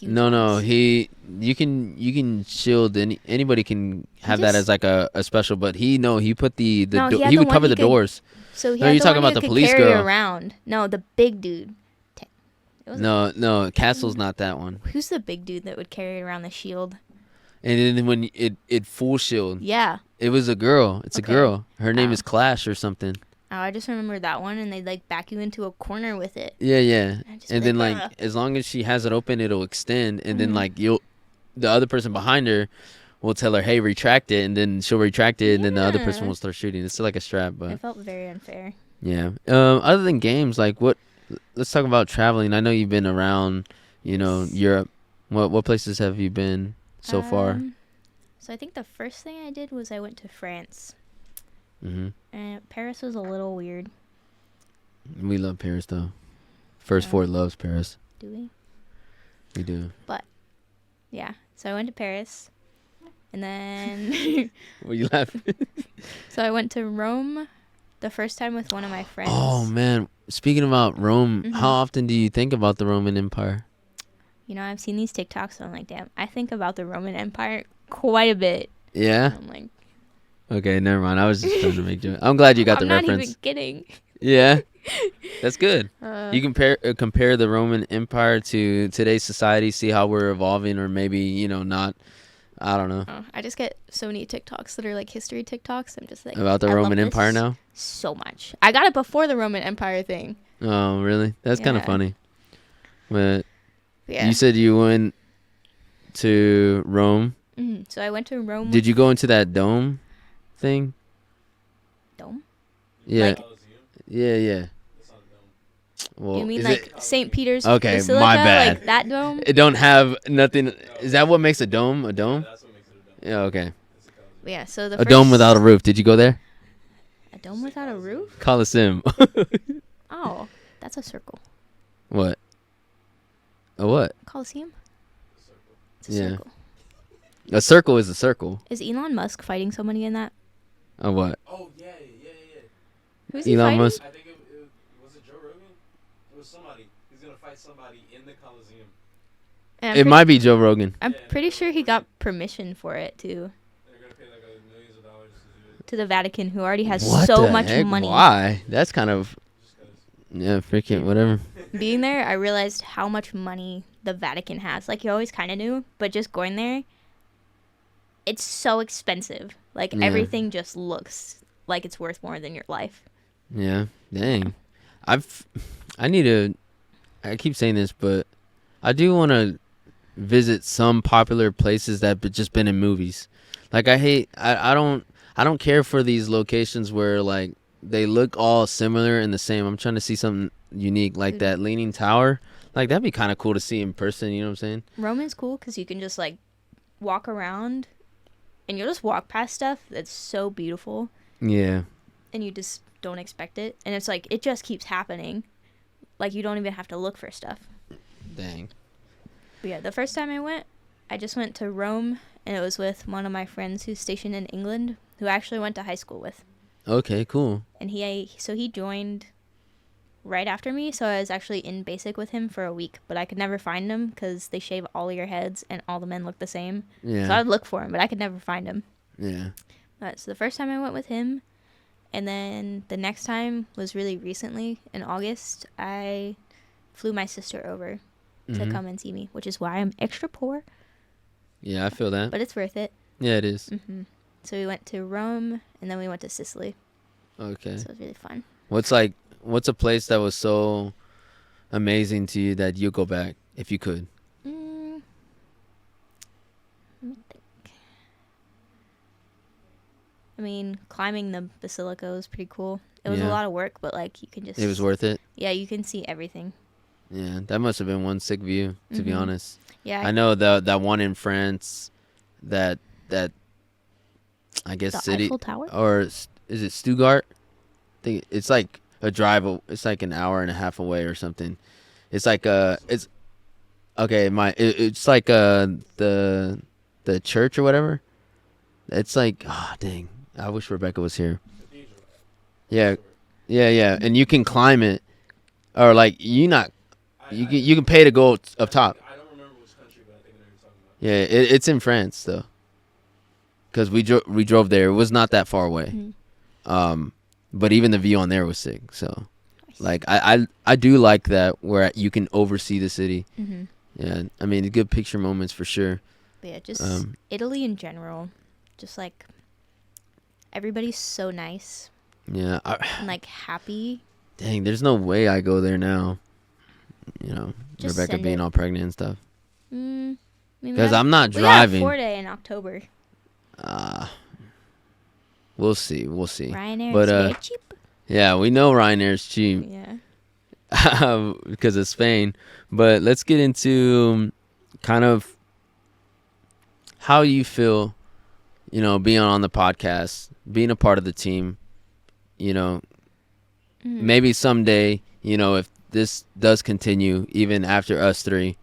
Speaker 1: No, you can shield anybody can have that as like a special, but he put he would cover the doors.
Speaker 2: So he
Speaker 1: no, you're talking about the police girl
Speaker 2: around. No, the big dude.
Speaker 1: No, Castle's not that one.
Speaker 2: Who's the big dude that would carry around the shield?
Speaker 1: And then when it full shield.
Speaker 2: Yeah.
Speaker 1: It was a girl. It's a girl. Her name is Clash or something.
Speaker 2: Oh, I just remember that one, and they'd like back you into a corner with it.
Speaker 1: Yeah. And then like as long as she has it open, it'll extend, and then like the other person behind her will tell her, "Hey, retract it," and then she'll retract it, and then the other person will start shooting. It's still like a strap, but
Speaker 2: it felt very unfair.
Speaker 1: Yeah. Other than games, like what? Let's talk about traveling. I know you've been around, Europe. What places have you been so far?
Speaker 2: So I think the first thing I did was I went to France.
Speaker 1: Mm-hmm.
Speaker 2: And Paris was a little weird.
Speaker 1: We love Paris though. First Fort loves Paris.
Speaker 2: Do we?
Speaker 1: We do.
Speaker 2: But yeah, So I went to Paris, and then
Speaker 1: Were you laughing?
Speaker 2: so I went to Rome the first time with one of my friends.
Speaker 1: Oh man, speaking about Rome,
Speaker 2: Mhm.
Speaker 1: how often do you think about the Roman Empire?
Speaker 2: You know, I've seen these TikToks, and I'm like, damn, I think about the Roman Empire quite a bit.
Speaker 1: Yeah.
Speaker 2: I'm like,
Speaker 1: Okay, never mind. I was just trying to make joke. I'm glad you got the
Speaker 2: I'm not
Speaker 1: reference.
Speaker 2: even kidding.
Speaker 1: Yeah, that's good.
Speaker 2: Uh,
Speaker 1: You compare the Roman Empire to today's society, see how we're evolving, or maybe not. I don't know
Speaker 2: I just get so many TikToks that are like history TikToks. I'm just like,
Speaker 1: about the
Speaker 2: I
Speaker 1: Roman
Speaker 2: love
Speaker 1: Empire
Speaker 2: this
Speaker 1: now.
Speaker 2: so much. I got it before the Roman Empire thing.
Speaker 1: Oh, really? That's kind of
Speaker 2: Yeah.
Speaker 1: funny. But
Speaker 2: Yeah.
Speaker 1: you said you went to Rome.
Speaker 2: So I went to Rome.
Speaker 1: Did you go into that dome thing?
Speaker 2: Dome?
Speaker 1: Yeah.
Speaker 2: Like-
Speaker 1: Yeah. Well,
Speaker 2: You mean
Speaker 1: is
Speaker 2: like
Speaker 1: it,
Speaker 2: St. Peter's
Speaker 1: Okay,
Speaker 2: Basilica?
Speaker 1: my bad.
Speaker 2: Like that dome?
Speaker 1: it don't have nothing? Is that what makes a dome a dome?
Speaker 3: That's what makes it a dome.
Speaker 1: Yeah. Okay.
Speaker 2: Yeah. So the
Speaker 1: A dome without a roof. Did you go there?
Speaker 2: a dome without a roof?
Speaker 1: Coliseum.
Speaker 2: Oh, that's a circle.
Speaker 1: What? A what?
Speaker 2: Coliseum? It's a
Speaker 1: Yeah.
Speaker 2: circle.
Speaker 1: A circle is a circle.
Speaker 2: Is Elon Musk fighting somebody in that?
Speaker 1: A what?
Speaker 3: Oh yeah.
Speaker 2: Who's he
Speaker 1: Elon
Speaker 2: fighting?
Speaker 1: Musk.
Speaker 3: I think it was it Joe Rogan. It was somebody. He's gonna fight somebody in the Coliseum.
Speaker 2: And
Speaker 1: It might be Joe Rogan.
Speaker 2: I'm
Speaker 3: Yeah.
Speaker 2: pretty sure he got permission for it too.
Speaker 3: They're gonna pay like millions of dollars to do it.
Speaker 2: To the Vatican, who already has
Speaker 1: What
Speaker 2: so
Speaker 1: the
Speaker 2: much
Speaker 1: heck?
Speaker 2: money.
Speaker 1: Why? That's kind of freaking whatever.
Speaker 2: Being there, I realized how much money the Vatican has. Like, you always kind of knew, but just going there, it's so expensive. Like,
Speaker 1: Yeah.
Speaker 2: everything just looks like it's worth more than your life.
Speaker 1: Yeah. Dang. I need to. I keep saying this, but I do want to visit some popular places that have just been in movies. Like I don't care for these locations where like they look all similar and the same. I'm trying to see something unique, like that Leaning Tower. Like that'd be kind of cool to see in person. You know what I'm saying?
Speaker 2: Rome is cool because you can just, like, walk around and you'll just walk past stuff that's so beautiful
Speaker 1: Yeah.
Speaker 2: and you just don't expect it. And it's like, it just keeps happening. Like, you don't even have to look for stuff.
Speaker 1: Dang.
Speaker 2: But yeah, the first time I just went to Rome, and it was with one of my friends who's stationed in England, who I actually went to high school with.
Speaker 1: Okay. Cool.
Speaker 2: And he joined right after me, so I was actually in basic with him for a week, but I could never find him because they shave all your heads and all the men look the same. So
Speaker 1: Yeah.
Speaker 2: I'd look for him, but I could never find him.
Speaker 1: Yeah.
Speaker 2: So the first time I went with him, and then the next time was really recently in August. I flew my sister over to
Speaker 1: Mhm.
Speaker 2: come and see me, which is why I'm extra poor,
Speaker 1: Yeah, I feel that.
Speaker 2: but it's worth it.
Speaker 1: Yeah, it is.
Speaker 2: So we went to Rome, and then we went to Sicily.
Speaker 1: Okay.
Speaker 2: So it was really fun.
Speaker 1: What's a place that was so amazing to you that you'd go back if you could?
Speaker 2: Let me think. I mean, climbing the basilica was pretty cool. It was a
Speaker 1: Yeah.
Speaker 2: lot of work, but like you can just.
Speaker 1: It was worth it.
Speaker 2: Yeah, you can see everything.
Speaker 1: Yeah, that must have been one sick view, to be
Speaker 2: Mhm.
Speaker 1: honest.
Speaker 2: Yeah.
Speaker 1: I know that one in France, that I guess
Speaker 2: the
Speaker 1: city,
Speaker 2: Eiffel Tower.
Speaker 1: or is it Stuttgart? I think it's like a drive. It's like an hour and a half away or something. It's like it's okay. It's like the church or whatever. It's like dang. I wish Rebecca was here. Yeah, and you can climb it, or like you can pay to go up top.
Speaker 3: I don't remember which country, but I think I know what you're talking about.
Speaker 1: Yeah, it's in France though, because we drove there. It was not that far away. But even the view on there was sick. So, like I do like that where you can oversee the city. Yeah, I mean good picture moments for sure.
Speaker 2: But yeah, just Italy in general, just like everybody's so nice
Speaker 1: Yeah,
Speaker 2: and like happy.
Speaker 1: dang, there's no way I go there now. You know,
Speaker 2: Just
Speaker 1: Rebecca
Speaker 2: send
Speaker 1: being
Speaker 2: it.
Speaker 1: all pregnant and stuff.
Speaker 2: Because
Speaker 1: I'm not
Speaker 2: We got a
Speaker 1: driving.
Speaker 2: 4-day in October.
Speaker 1: We'll see.
Speaker 2: Ryanair
Speaker 1: But,
Speaker 2: is very cheap.
Speaker 1: Yeah, we know Ryanair's cheap.
Speaker 2: Yeah.
Speaker 1: Because of Spain. But let's get into kind of how you feel, being on the podcast, being a part of the team, maybe someday, if this does continue, even after us three,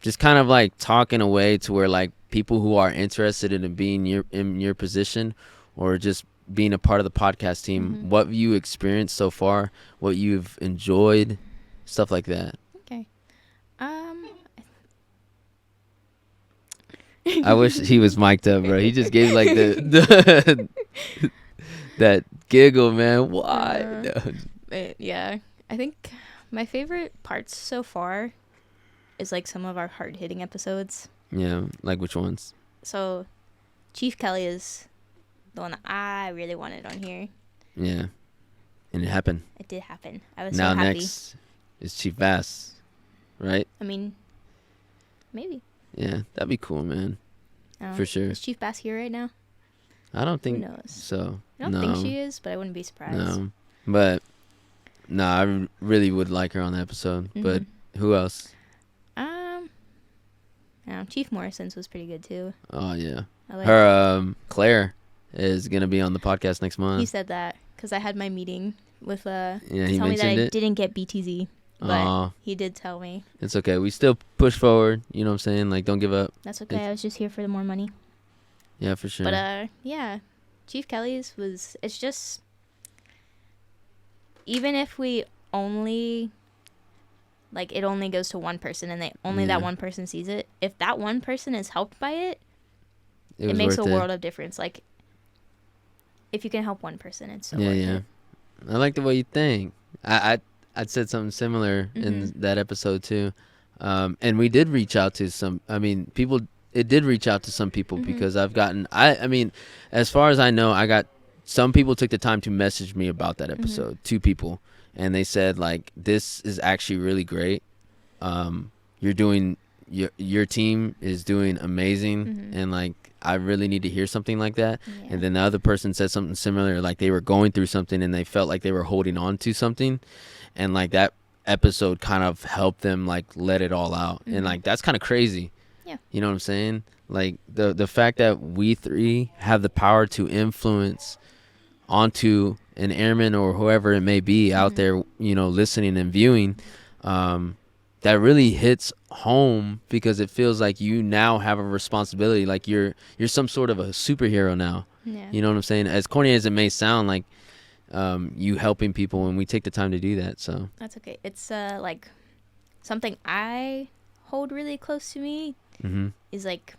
Speaker 1: just kind of like talk in a way to where like people who are interested in being in your position or just being a part of the podcast team, what you experienced so far, what you've enjoyed, stuff like that.
Speaker 2: Okay.
Speaker 1: I wish he was mic'd up, bro. He just gave like the that giggle, man. Why?
Speaker 2: Yeah, I think my favorite parts so far is like some of our hard-hitting episodes.
Speaker 1: Yeah, like which ones?
Speaker 2: So Chief Kelly is the one that I really wanted on here.
Speaker 1: Yeah, and it happened.
Speaker 2: It did happen. I was
Speaker 1: Now
Speaker 2: so happy.
Speaker 1: next is Chief Bass, right?
Speaker 2: I mean, maybe.
Speaker 1: Yeah, that'd be cool, man. For sure.
Speaker 2: Is Chief Bass here right now?
Speaker 1: I don't think
Speaker 2: Who knows?
Speaker 1: so.
Speaker 2: I don't think she is, but I wouldn't be surprised.
Speaker 1: No, but no, I really would like her on the episode. But who else?
Speaker 2: Chief Morrison's was pretty good too.
Speaker 1: Oh yeah,
Speaker 2: I
Speaker 1: her Claire is gonna be on the podcast next month.
Speaker 2: He said that because I had my meeting with
Speaker 1: yeah,
Speaker 2: he
Speaker 1: he
Speaker 2: told me that I
Speaker 1: mentioned it.
Speaker 2: didn't get BTZ, but he did tell me.
Speaker 1: It's okay. We still push forward. You know what I'm saying? Like, don't give up.
Speaker 2: That's okay. I was just here for the more money.
Speaker 1: Yeah, for sure.
Speaker 2: But yeah, Chief Kelly's was. It's just even if we only. Like, it only goes to one person, and that one person sees it. If that one person is helped by it, it makes a world of difference. Like, if you can help one person, it's so worth it.
Speaker 1: I like the way you think. I said something similar in that episode, too. And we did reach out to some, people, it did reach out to some people because I've gotten, I mean, as far as I know, I got, some people took the time to message me about that episode, 2 people. And they said, like, this is actually really great. You're doing, your team is doing amazing. And, like, I really need to hear something like that. Yeah. And then the other person said something similar, like they were going through something and they felt like they were holding on to something. And, like, that episode kind of helped them, like, let it all out. And, like, that's kind of crazy.
Speaker 2: Yeah.
Speaker 1: You know what I'm saying? Like, the fact that we 3 have the power to influence onto an airman or whoever it may be out there, you know, listening and viewing, that really hits home because it feels like you now have a responsibility. Like you're some sort of a superhero now. Yeah. You know what I'm saying? As corny as it may sound, like you helping people, and we take the time to do that. So
Speaker 2: that's okay. It's like something I hold really close to me is like,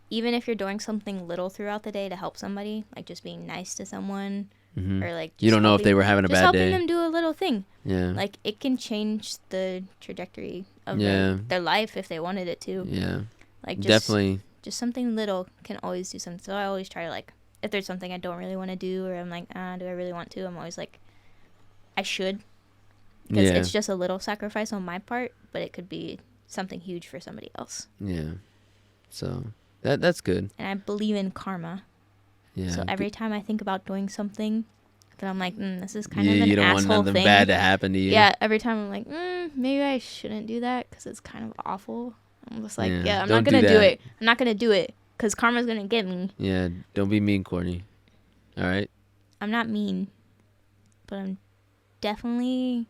Speaker 2: even if you're doing something little throughout the day to help somebody, like just being nice to someone, or like
Speaker 1: you don't know if they were having a bad day.
Speaker 2: Just helping them do a little thing.
Speaker 1: Yeah.
Speaker 2: Like it can change the trajectory of their life if they wanted it to.
Speaker 1: Yeah.
Speaker 2: Like
Speaker 1: definitely.
Speaker 2: Just something little can always do something. So I always try to, like, if there's something I don't really want to do, or I'm like, do I really want to? I'm always like, I should. Because it's just a little sacrifice on my part, but it could be something huge for somebody else.
Speaker 1: Yeah. So that's good.
Speaker 2: And I believe in karma. Yeah. So every time I think about doing something, then I'm like, this is kind of an asshole thing. You don't want nothing
Speaker 1: bad to happen to you.
Speaker 2: Yeah. Every time I'm like, maybe I shouldn't do that because it's kind of awful. I'm just like, I'm not going to do it. I'm not going to do it because karma's going to get me.
Speaker 1: Yeah. Don't be mean, Courtney. All right?
Speaker 2: I'm not mean, but I'm definitely,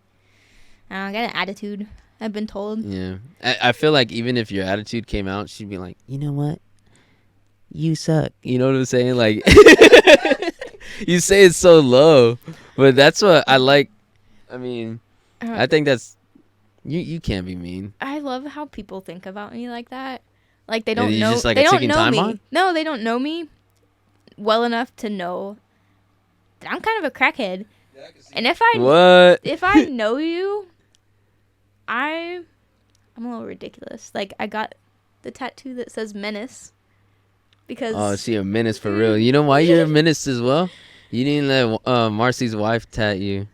Speaker 2: I got an attitude, I've been told.
Speaker 1: Yeah. I feel like even if your attitude came out, she'd be like, you know what? You suck. You know what I'm saying? Like, you say it so low, but that's what I like. I mean, I think that's, you can't be mean.
Speaker 2: I love how people think about me like that. Like they don't know.
Speaker 1: Just like
Speaker 2: they
Speaker 1: a
Speaker 2: don't
Speaker 1: ticking
Speaker 2: know
Speaker 1: time
Speaker 2: me.
Speaker 1: bomb?
Speaker 2: No, they don't know me well enough to know that I'm kind of a crackhead. Yeah, and if I know you, I'm a little ridiculous. Like I got the tattoo that says menace. Because
Speaker 1: she a menace for real. You know why you're a menace as well? You didn't let Marcy's wife tat you.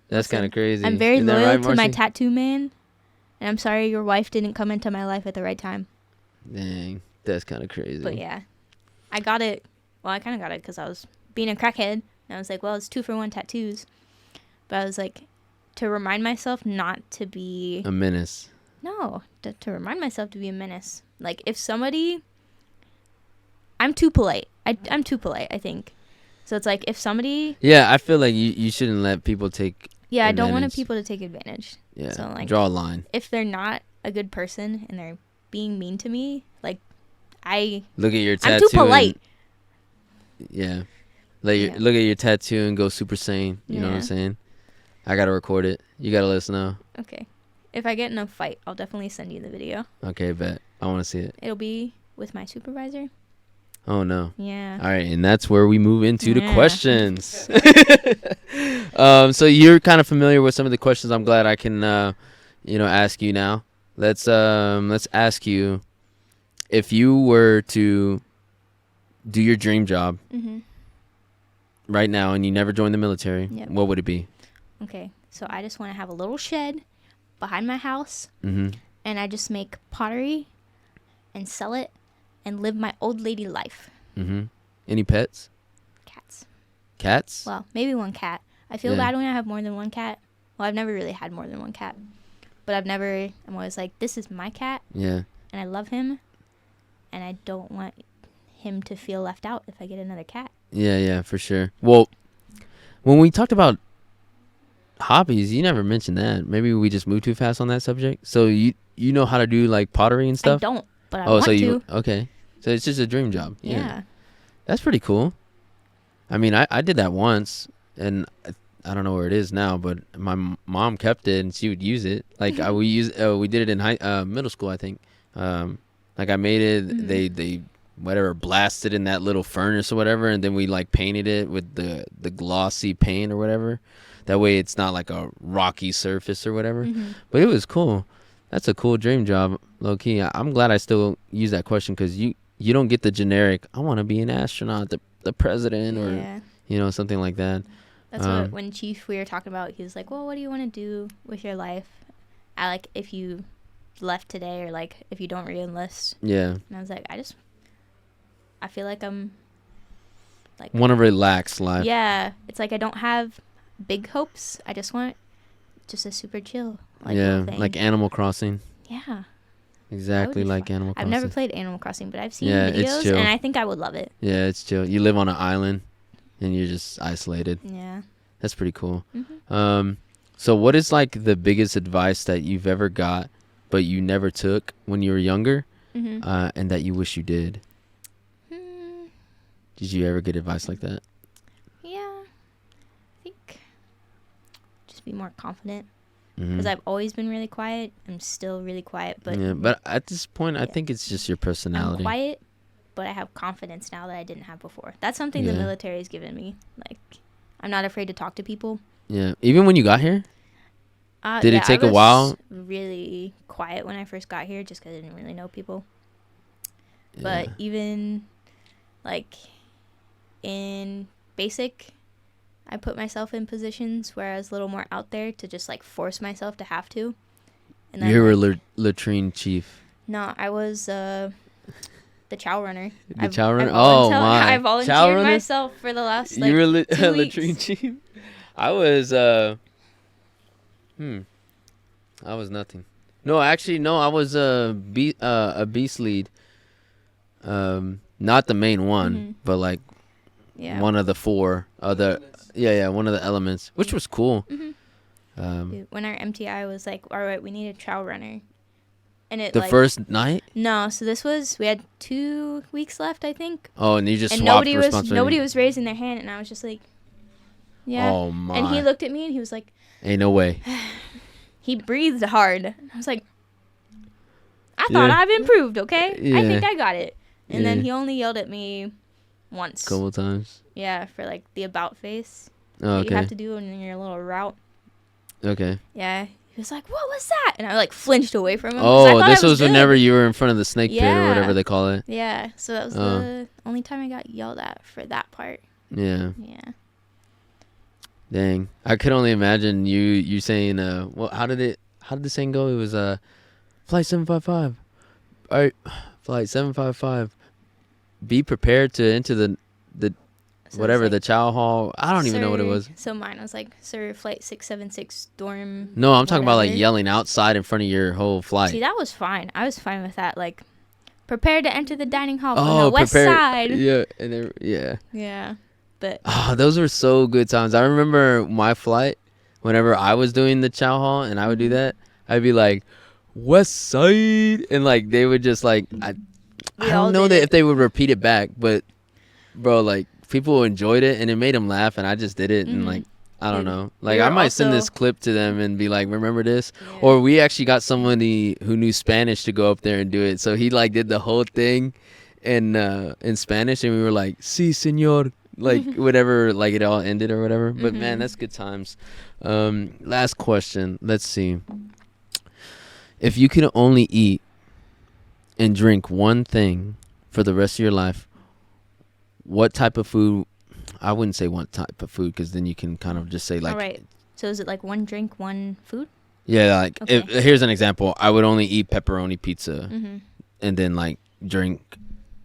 Speaker 1: That's kind of crazy.
Speaker 2: I'm very loyal to my tattoo man, and I'm sorry your wife didn't come into my life at the right time.
Speaker 1: Dang, that's kind of crazy.
Speaker 2: But yeah, I got it. Well, I kind of got it because I was being a crackhead, and I was like, well, it's 2-for-1 tattoos. But I was like, to remind myself not to be
Speaker 1: a menace.
Speaker 2: No, to remind myself to be a menace. Like if somebody. I'm too polite. I'm too polite, I think. So it's like if somebody...
Speaker 1: Yeah, I feel like you shouldn't let people take
Speaker 2: Yeah, advantage. I don't want people to take advantage.
Speaker 1: Yeah,
Speaker 2: so like,
Speaker 1: draw a line.
Speaker 2: If they're not a good person and they're being mean to me. Like,
Speaker 1: look at your
Speaker 2: I'm
Speaker 1: tattoo.
Speaker 2: too polite.
Speaker 1: Yeah. Look at your tattoo and go Super Saiyan. You know what I'm saying? I gotta record it. You gotta let us know.
Speaker 2: Okay. If I get in a fight, I'll definitely send you the video.
Speaker 1: Okay, bet. I want to see it.
Speaker 2: It'll be with my supervisor.
Speaker 1: Oh no.
Speaker 2: Yeah.
Speaker 1: All right, and that's where we move into the questions. So you're kind of familiar with some of the questions. I'm glad I can, ask you now. Let's ask you, if you were to do your dream job right now and you never joined the military, what would it be?
Speaker 2: Okay, so I just want to have a little shed behind my house, and I just make pottery and sell it and live my old lady life. Any
Speaker 1: pets?
Speaker 2: Cats? Well, maybe one cat. I feel bad when I have more than one cat. Well, I've never really had more than one cat, but I'm always like, this is my cat. Yeah. And I love him, and I don't want him to feel left out if I get another cat.
Speaker 1: Yeah, for sure. Well, when we talked about hobbies, you never mentioned that. Maybe we just moved too fast on that subject. So you know how to do like pottery and stuff?
Speaker 2: I don't, but I want to.
Speaker 1: Okay. So it's just a dream job.
Speaker 2: Yeah.
Speaker 1: That's pretty cool. I mean, I did that once, and I don't know where it is now, but my mom kept it and she would use it. Like we did it in middle school, I think. Like I made it. They whatever blasted in that little furnace or whatever, and then we like painted it with the glossy paint or whatever. That way it's not like a rocky surface or whatever. But it was cool. That's a cool dream job, low key. I'm glad I still use that question, because you don't get the generic, I want to be an astronaut, the president, or something like that.
Speaker 2: That's what, when Chief, we were talking about, he was like, well, what do you want to do with your life? Like, if you left today, or like if you don't re-enlist. Yeah. And I was like, I feel like I'm like,
Speaker 1: want to relax life.
Speaker 2: Yeah. It's like I don't have big hopes. I just want just a super chill thing.
Speaker 1: Like Animal Crossing.
Speaker 2: Yeah.
Speaker 1: Exactly like
Speaker 2: fun.
Speaker 1: Animal Crossing.
Speaker 2: I've never played Animal Crossing, but I've seen videos, and I think I would love it.
Speaker 1: Yeah, it's chill. You live on an island, and you're just isolated.
Speaker 2: Yeah.
Speaker 1: That's pretty cool. So what is like the biggest advice that you've ever got, but you never took when you were younger, and that you wish you did? Did you ever get advice like that?
Speaker 2: Yeah. I think just be more confident. Because I've always been really quiet. I'm still really quiet,
Speaker 1: but at this point, I think it's just your personality.
Speaker 2: I'm quiet, but I have confidence now that I didn't have before. That's something the military has given me. Like, I'm not afraid to talk to people.
Speaker 1: Yeah, even when you got here. Did it take a while?
Speaker 2: Really quiet when I first got here, just because I didn't really know people. Yeah. But even like in basic, I put myself in positions where I was a little more out there to just like force myself to have to.
Speaker 1: And you were a latrine chief.
Speaker 2: No, I was the chow runner.
Speaker 1: The chow runner? My!
Speaker 2: I volunteered myself for the last like,
Speaker 1: you were
Speaker 2: a
Speaker 1: latrine chief? I was I was nothing. No, actually, no. I was a beast lead. Not the main one, but like one of the four other. Yeah, one of the elements, which was cool.
Speaker 2: When our MTI was like, all right, we need a chow runner. And it
Speaker 1: first night?
Speaker 2: No, so we had 2 weeks left, I think.
Speaker 1: Oh, and you just swapped responsibility.
Speaker 2: Nobody was raising their hand, and I was just like, yeah.
Speaker 1: Oh, my.
Speaker 2: And he looked at me, and he was like,
Speaker 1: ain't no way.
Speaker 2: He breathed hard. I was like, I thought I've improved, okay? Yeah. I think I got it. And then he only yelled at me once.
Speaker 1: Couple times.
Speaker 2: Yeah, for like the about face.
Speaker 1: Oh, okay.
Speaker 2: You have to do in your little route.
Speaker 1: Okay.
Speaker 2: Yeah. He was like, what was that? And I like flinched away from him.
Speaker 1: Oh, this was whenever you were in front of the snake pit or whatever they call it.
Speaker 2: Yeah. So that was the only time I got yelled at for that part.
Speaker 1: Yeah.
Speaker 2: Yeah.
Speaker 1: Dang. I could only imagine you saying how did the saying go? It was flight 755. All right, flight 755. Be prepared to enter the whatever, the chow hall. I don't even know what it was.
Speaker 2: So mine was like, sir, flight 676 storm.
Speaker 1: No, I'm talking about like yelling outside in front of your whole flight.
Speaker 2: See, that was fine. I was fine with that. Like, prepare to enter the dining hall from the west side.
Speaker 1: Yeah, and yeah.
Speaker 2: Yeah, but
Speaker 1: those were so good times. I remember my flight, whenever I was doing the chow hall and I would do that, I'd be like, West Side, and like they would just like I
Speaker 2: We
Speaker 1: don't
Speaker 2: all
Speaker 1: know
Speaker 2: did
Speaker 1: that
Speaker 2: it.
Speaker 1: if they would repeat it back, but bro, like people enjoyed it and it made them laugh, and I just did it, and
Speaker 2: Mhm.
Speaker 1: like I don't
Speaker 2: We-
Speaker 1: know,
Speaker 2: we
Speaker 1: like
Speaker 2: were
Speaker 1: I might send this
Speaker 2: also-
Speaker 1: clip to them and be like, remember this,
Speaker 2: Yeah.
Speaker 1: or we actually got somebody who knew Spanish to go up there and do it, so he like did the whole thing in Spanish, and we were like, "Sí, señor," like whatever, like it all ended or whatever. But man,
Speaker 2: Mhm.
Speaker 1: that's good times. Last question. Let's see. If you could only eat and drink one thing for the rest of your life, what type of food? I wouldn't say one type of food because then you can kind of just say like,
Speaker 2: All right. So is it like one drink, one food?
Speaker 1: yeah, like
Speaker 2: Okay.
Speaker 1: here's an example. I would only eat pepperoni pizza
Speaker 2: Mm-hmm.
Speaker 1: and then like drink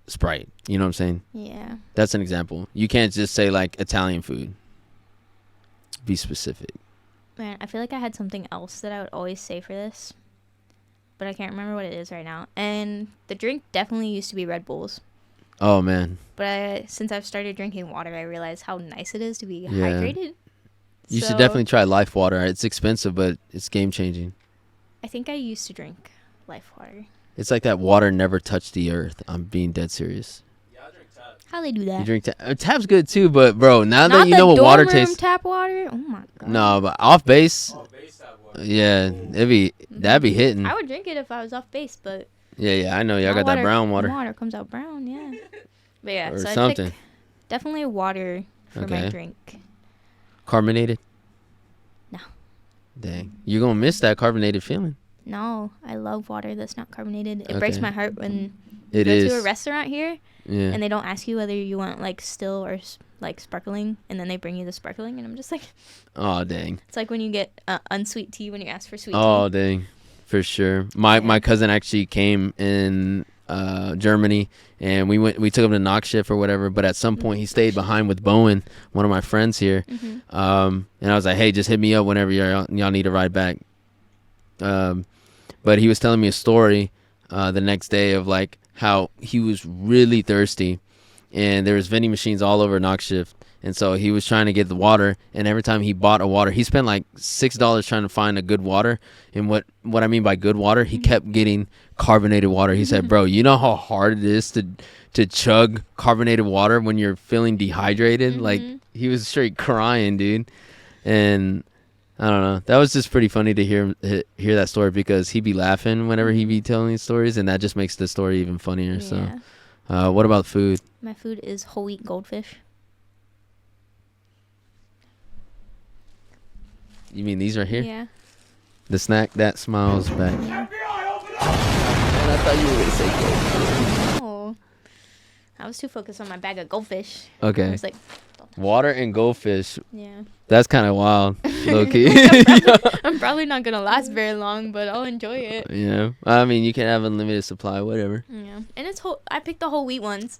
Speaker 1: Sprite. You know what I'm saying?
Speaker 2: Yeah.
Speaker 1: That's an example. You can't just say like Italian food. Be specific.
Speaker 2: Man, I feel like I had something else that I would always say for this, but I can't remember what it is right now. And the drink definitely used to be Red Bulls.
Speaker 1: Oh man,
Speaker 2: But since I've started drinking water, I realize how nice it is to be
Speaker 1: Yeah.
Speaker 2: hydrated.
Speaker 1: you
Speaker 2: So,
Speaker 1: should definitely try Life Water. It's expensive, but it's game changing.
Speaker 2: I think I used to drink Life Water.
Speaker 1: It's like that water never touched the earth. I'm being dead serious.
Speaker 3: Yeah, I drink tap.
Speaker 2: How they do that?
Speaker 1: You drink Tap's good too, but bro, now
Speaker 2: Not
Speaker 1: that you
Speaker 2: the
Speaker 1: know what
Speaker 2: dorm
Speaker 1: water
Speaker 2: room
Speaker 1: tastes,
Speaker 2: tap water. Oh my god.
Speaker 1: no, but off base,
Speaker 3: Oh, base tap water.
Speaker 1: yeah, that'd be hitting.
Speaker 2: I would drink it if I was off base, but
Speaker 1: Yeah, I know y'all
Speaker 2: my
Speaker 1: got that brown water
Speaker 2: Water comes out brown, yeah. But yeah,
Speaker 1: or
Speaker 2: so I
Speaker 1: something.
Speaker 2: pick definitely water for my
Speaker 1: Okay.
Speaker 2: drink.
Speaker 1: Carbonated.
Speaker 2: No.
Speaker 1: Dang, you're gonna miss that carbonated feeling.
Speaker 2: No, I love water that's not carbonated. It breaks
Speaker 1: Okay.
Speaker 2: my heart when
Speaker 1: It
Speaker 2: you go
Speaker 1: is.
Speaker 2: to a restaurant here
Speaker 1: Yeah.
Speaker 2: and they don't ask you whether you want like still or like sparkling, and then they bring you the sparkling, and I'm just like,
Speaker 1: Oh dang.
Speaker 2: it's like when you get unsweet tea when you ask for sweet
Speaker 1: Oh
Speaker 2: tea.
Speaker 1: dang, for sure. My cousin actually came in Germany, and we took him to knock shift or whatever. But at some point, he stayed behind with Bowen, one of my friends here.
Speaker 2: Mhm.
Speaker 1: And I was like, hey, just hit me up whenever y'all need a ride back. But he was telling me a story the next day of like how he was really thirsty, and there was vending machines all over knock shift. And so he was trying to get the water, and every time he bought a water, he spent like $6 trying to find a good water. And what I mean by good water, he kept getting carbonated water. He said, "Bro, you know how hard it is to chug carbonated water when you're feeling dehydrated?" Like he was straight crying, dude. And I don't know. That was just pretty funny to hear that story because he'd be laughing whenever he'd be telling these stories, and that just makes the story even funnier.
Speaker 2: Yeah.
Speaker 1: So, what about food?
Speaker 2: My food is whole wheat goldfish.
Speaker 1: You mean these right here?
Speaker 2: Yeah.
Speaker 1: The snack that smiles back.
Speaker 3: FBI, open up!
Speaker 1: And I thought you were gonna say goldfish.
Speaker 2: Oh. I was too focused on my bag of goldfish. I
Speaker 1: Okay.
Speaker 2: was like,
Speaker 1: Water and goldfish.
Speaker 2: yeah.
Speaker 1: That's kind of wild, low key.
Speaker 2: I'm probably not gonna last very long, but I'll enjoy it.
Speaker 1: Yeah. I mean, you can have unlimited supply, whatever.
Speaker 2: Yeah, and it's whole. I picked the whole wheat ones.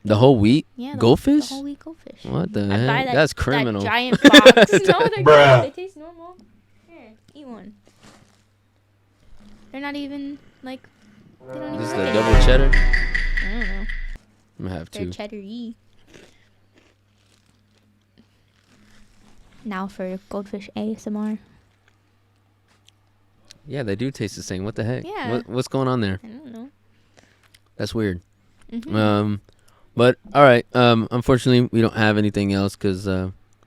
Speaker 1: The whole wheat?
Speaker 2: Yeah,
Speaker 1: Goldfish?
Speaker 2: The whole wheat goldfish.
Speaker 1: What the
Speaker 2: I buy
Speaker 1: heck?
Speaker 2: that,
Speaker 1: That's criminal.
Speaker 2: That giant box. No, they're
Speaker 3: Bruh.
Speaker 2: good. They taste normal. Here, eat one. They're not even like. They don't
Speaker 1: This is
Speaker 2: even
Speaker 1: the
Speaker 2: taste-
Speaker 1: double cheddar.
Speaker 2: I don't know.
Speaker 1: I'm gonna have
Speaker 2: They're
Speaker 1: two.
Speaker 2: cheddar-y. Now for goldfish ASMR.
Speaker 1: Yeah, they do taste the same. What the heck?
Speaker 2: Yeah.
Speaker 1: What's going on there?
Speaker 2: I don't know.
Speaker 1: That's weird.
Speaker 2: Mhm.
Speaker 1: But all right. Unfortunately, we don't have anything else because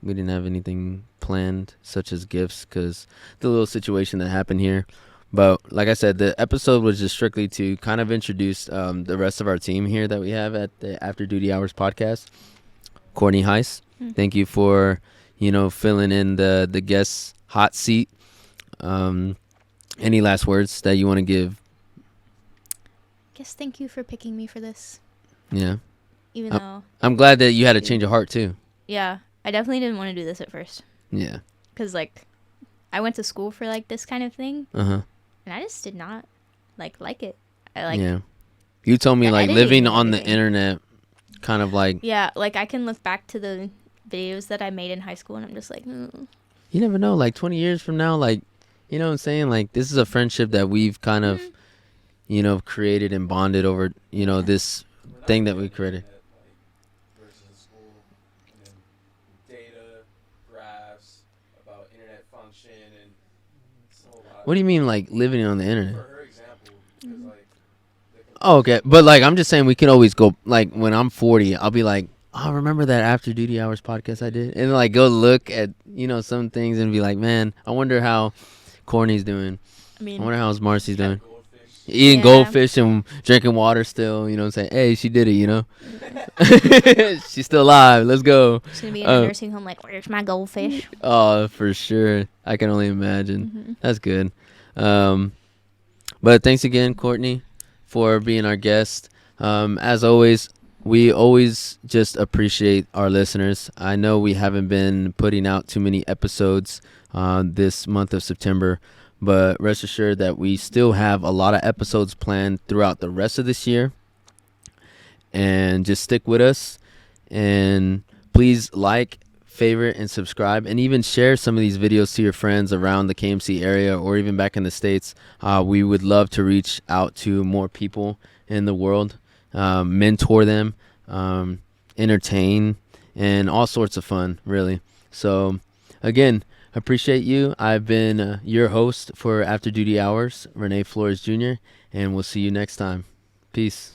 Speaker 1: we didn't have anything planned, such as gifts, because the little situation that happened here. But like I said, the episode was just strictly to kind of introduce the rest of our team here that we have at the After Duty Hours podcast. Courtney Heiss, thank you for filling in the guest hot seat. Any last words that you want to give?
Speaker 2: Guess thank you for picking me for this.
Speaker 1: Yeah.
Speaker 2: Even though,
Speaker 1: I'm glad that you had a change of heart too.
Speaker 2: yeah, I definitely didn't want to do this at first.
Speaker 1: Yeah.
Speaker 2: Because, like, I went to school for, like, this kind of thing.
Speaker 1: Uh-huh.
Speaker 2: And I just did not, like it. I, like,
Speaker 1: Yeah. You told me
Speaker 2: the
Speaker 1: like
Speaker 2: editing
Speaker 1: living
Speaker 2: and
Speaker 1: on the
Speaker 2: everything.
Speaker 1: internet kind of like
Speaker 2: yeah, like, I can look back to the videos that I made in high school, and I'm just like,
Speaker 1: you never know, like 20 years from now, like, you know what I'm saying? Like this is a friendship that we've kind of, created and bonded over, this thing that we created.
Speaker 3: Versus school, and then data, graphs about internet function, and it's a whole lot.
Speaker 1: What do you mean like living on the internet?
Speaker 3: For her,
Speaker 1: Oh, okay, but like I'm just saying, we can always go. Like when I'm 40, I'll be like, oh, remember that After Duty Hours podcast I did, and like go look at some things and be like, man, I wonder how Courtney's doing.
Speaker 2: I
Speaker 1: I
Speaker 2: mean,
Speaker 1: wonder how Marcy's doing.
Speaker 3: Goldfish.
Speaker 1: Eating
Speaker 2: Yeah.
Speaker 1: goldfish and drinking water still. You know what I'm saying? Hey, she did it. She's still alive. Let's go.
Speaker 2: she's gonna be in a nursing home. Like, where's my goldfish?
Speaker 1: Oh, for sure. I can only imagine.
Speaker 2: Mm-hmm.
Speaker 1: That's good. But thanks again, Courtney, for being our guest. As always, we always just appreciate our listeners. I know we haven't been putting out too many episodes this month of September, but rest assured that we still have a lot of episodes planned throughout the rest of this year. And just stick with us. And please like, favorite, and subscribe, and even share some of these videos to your friends around the KMC area or even back in the States. We would love to reach out to more people in the world, mentor them, entertain, and all sorts of fun, really. So, again, appreciate you. I've been your host for After Duty Hours, Renee Flores Jr., and we'll see you next time. Peace.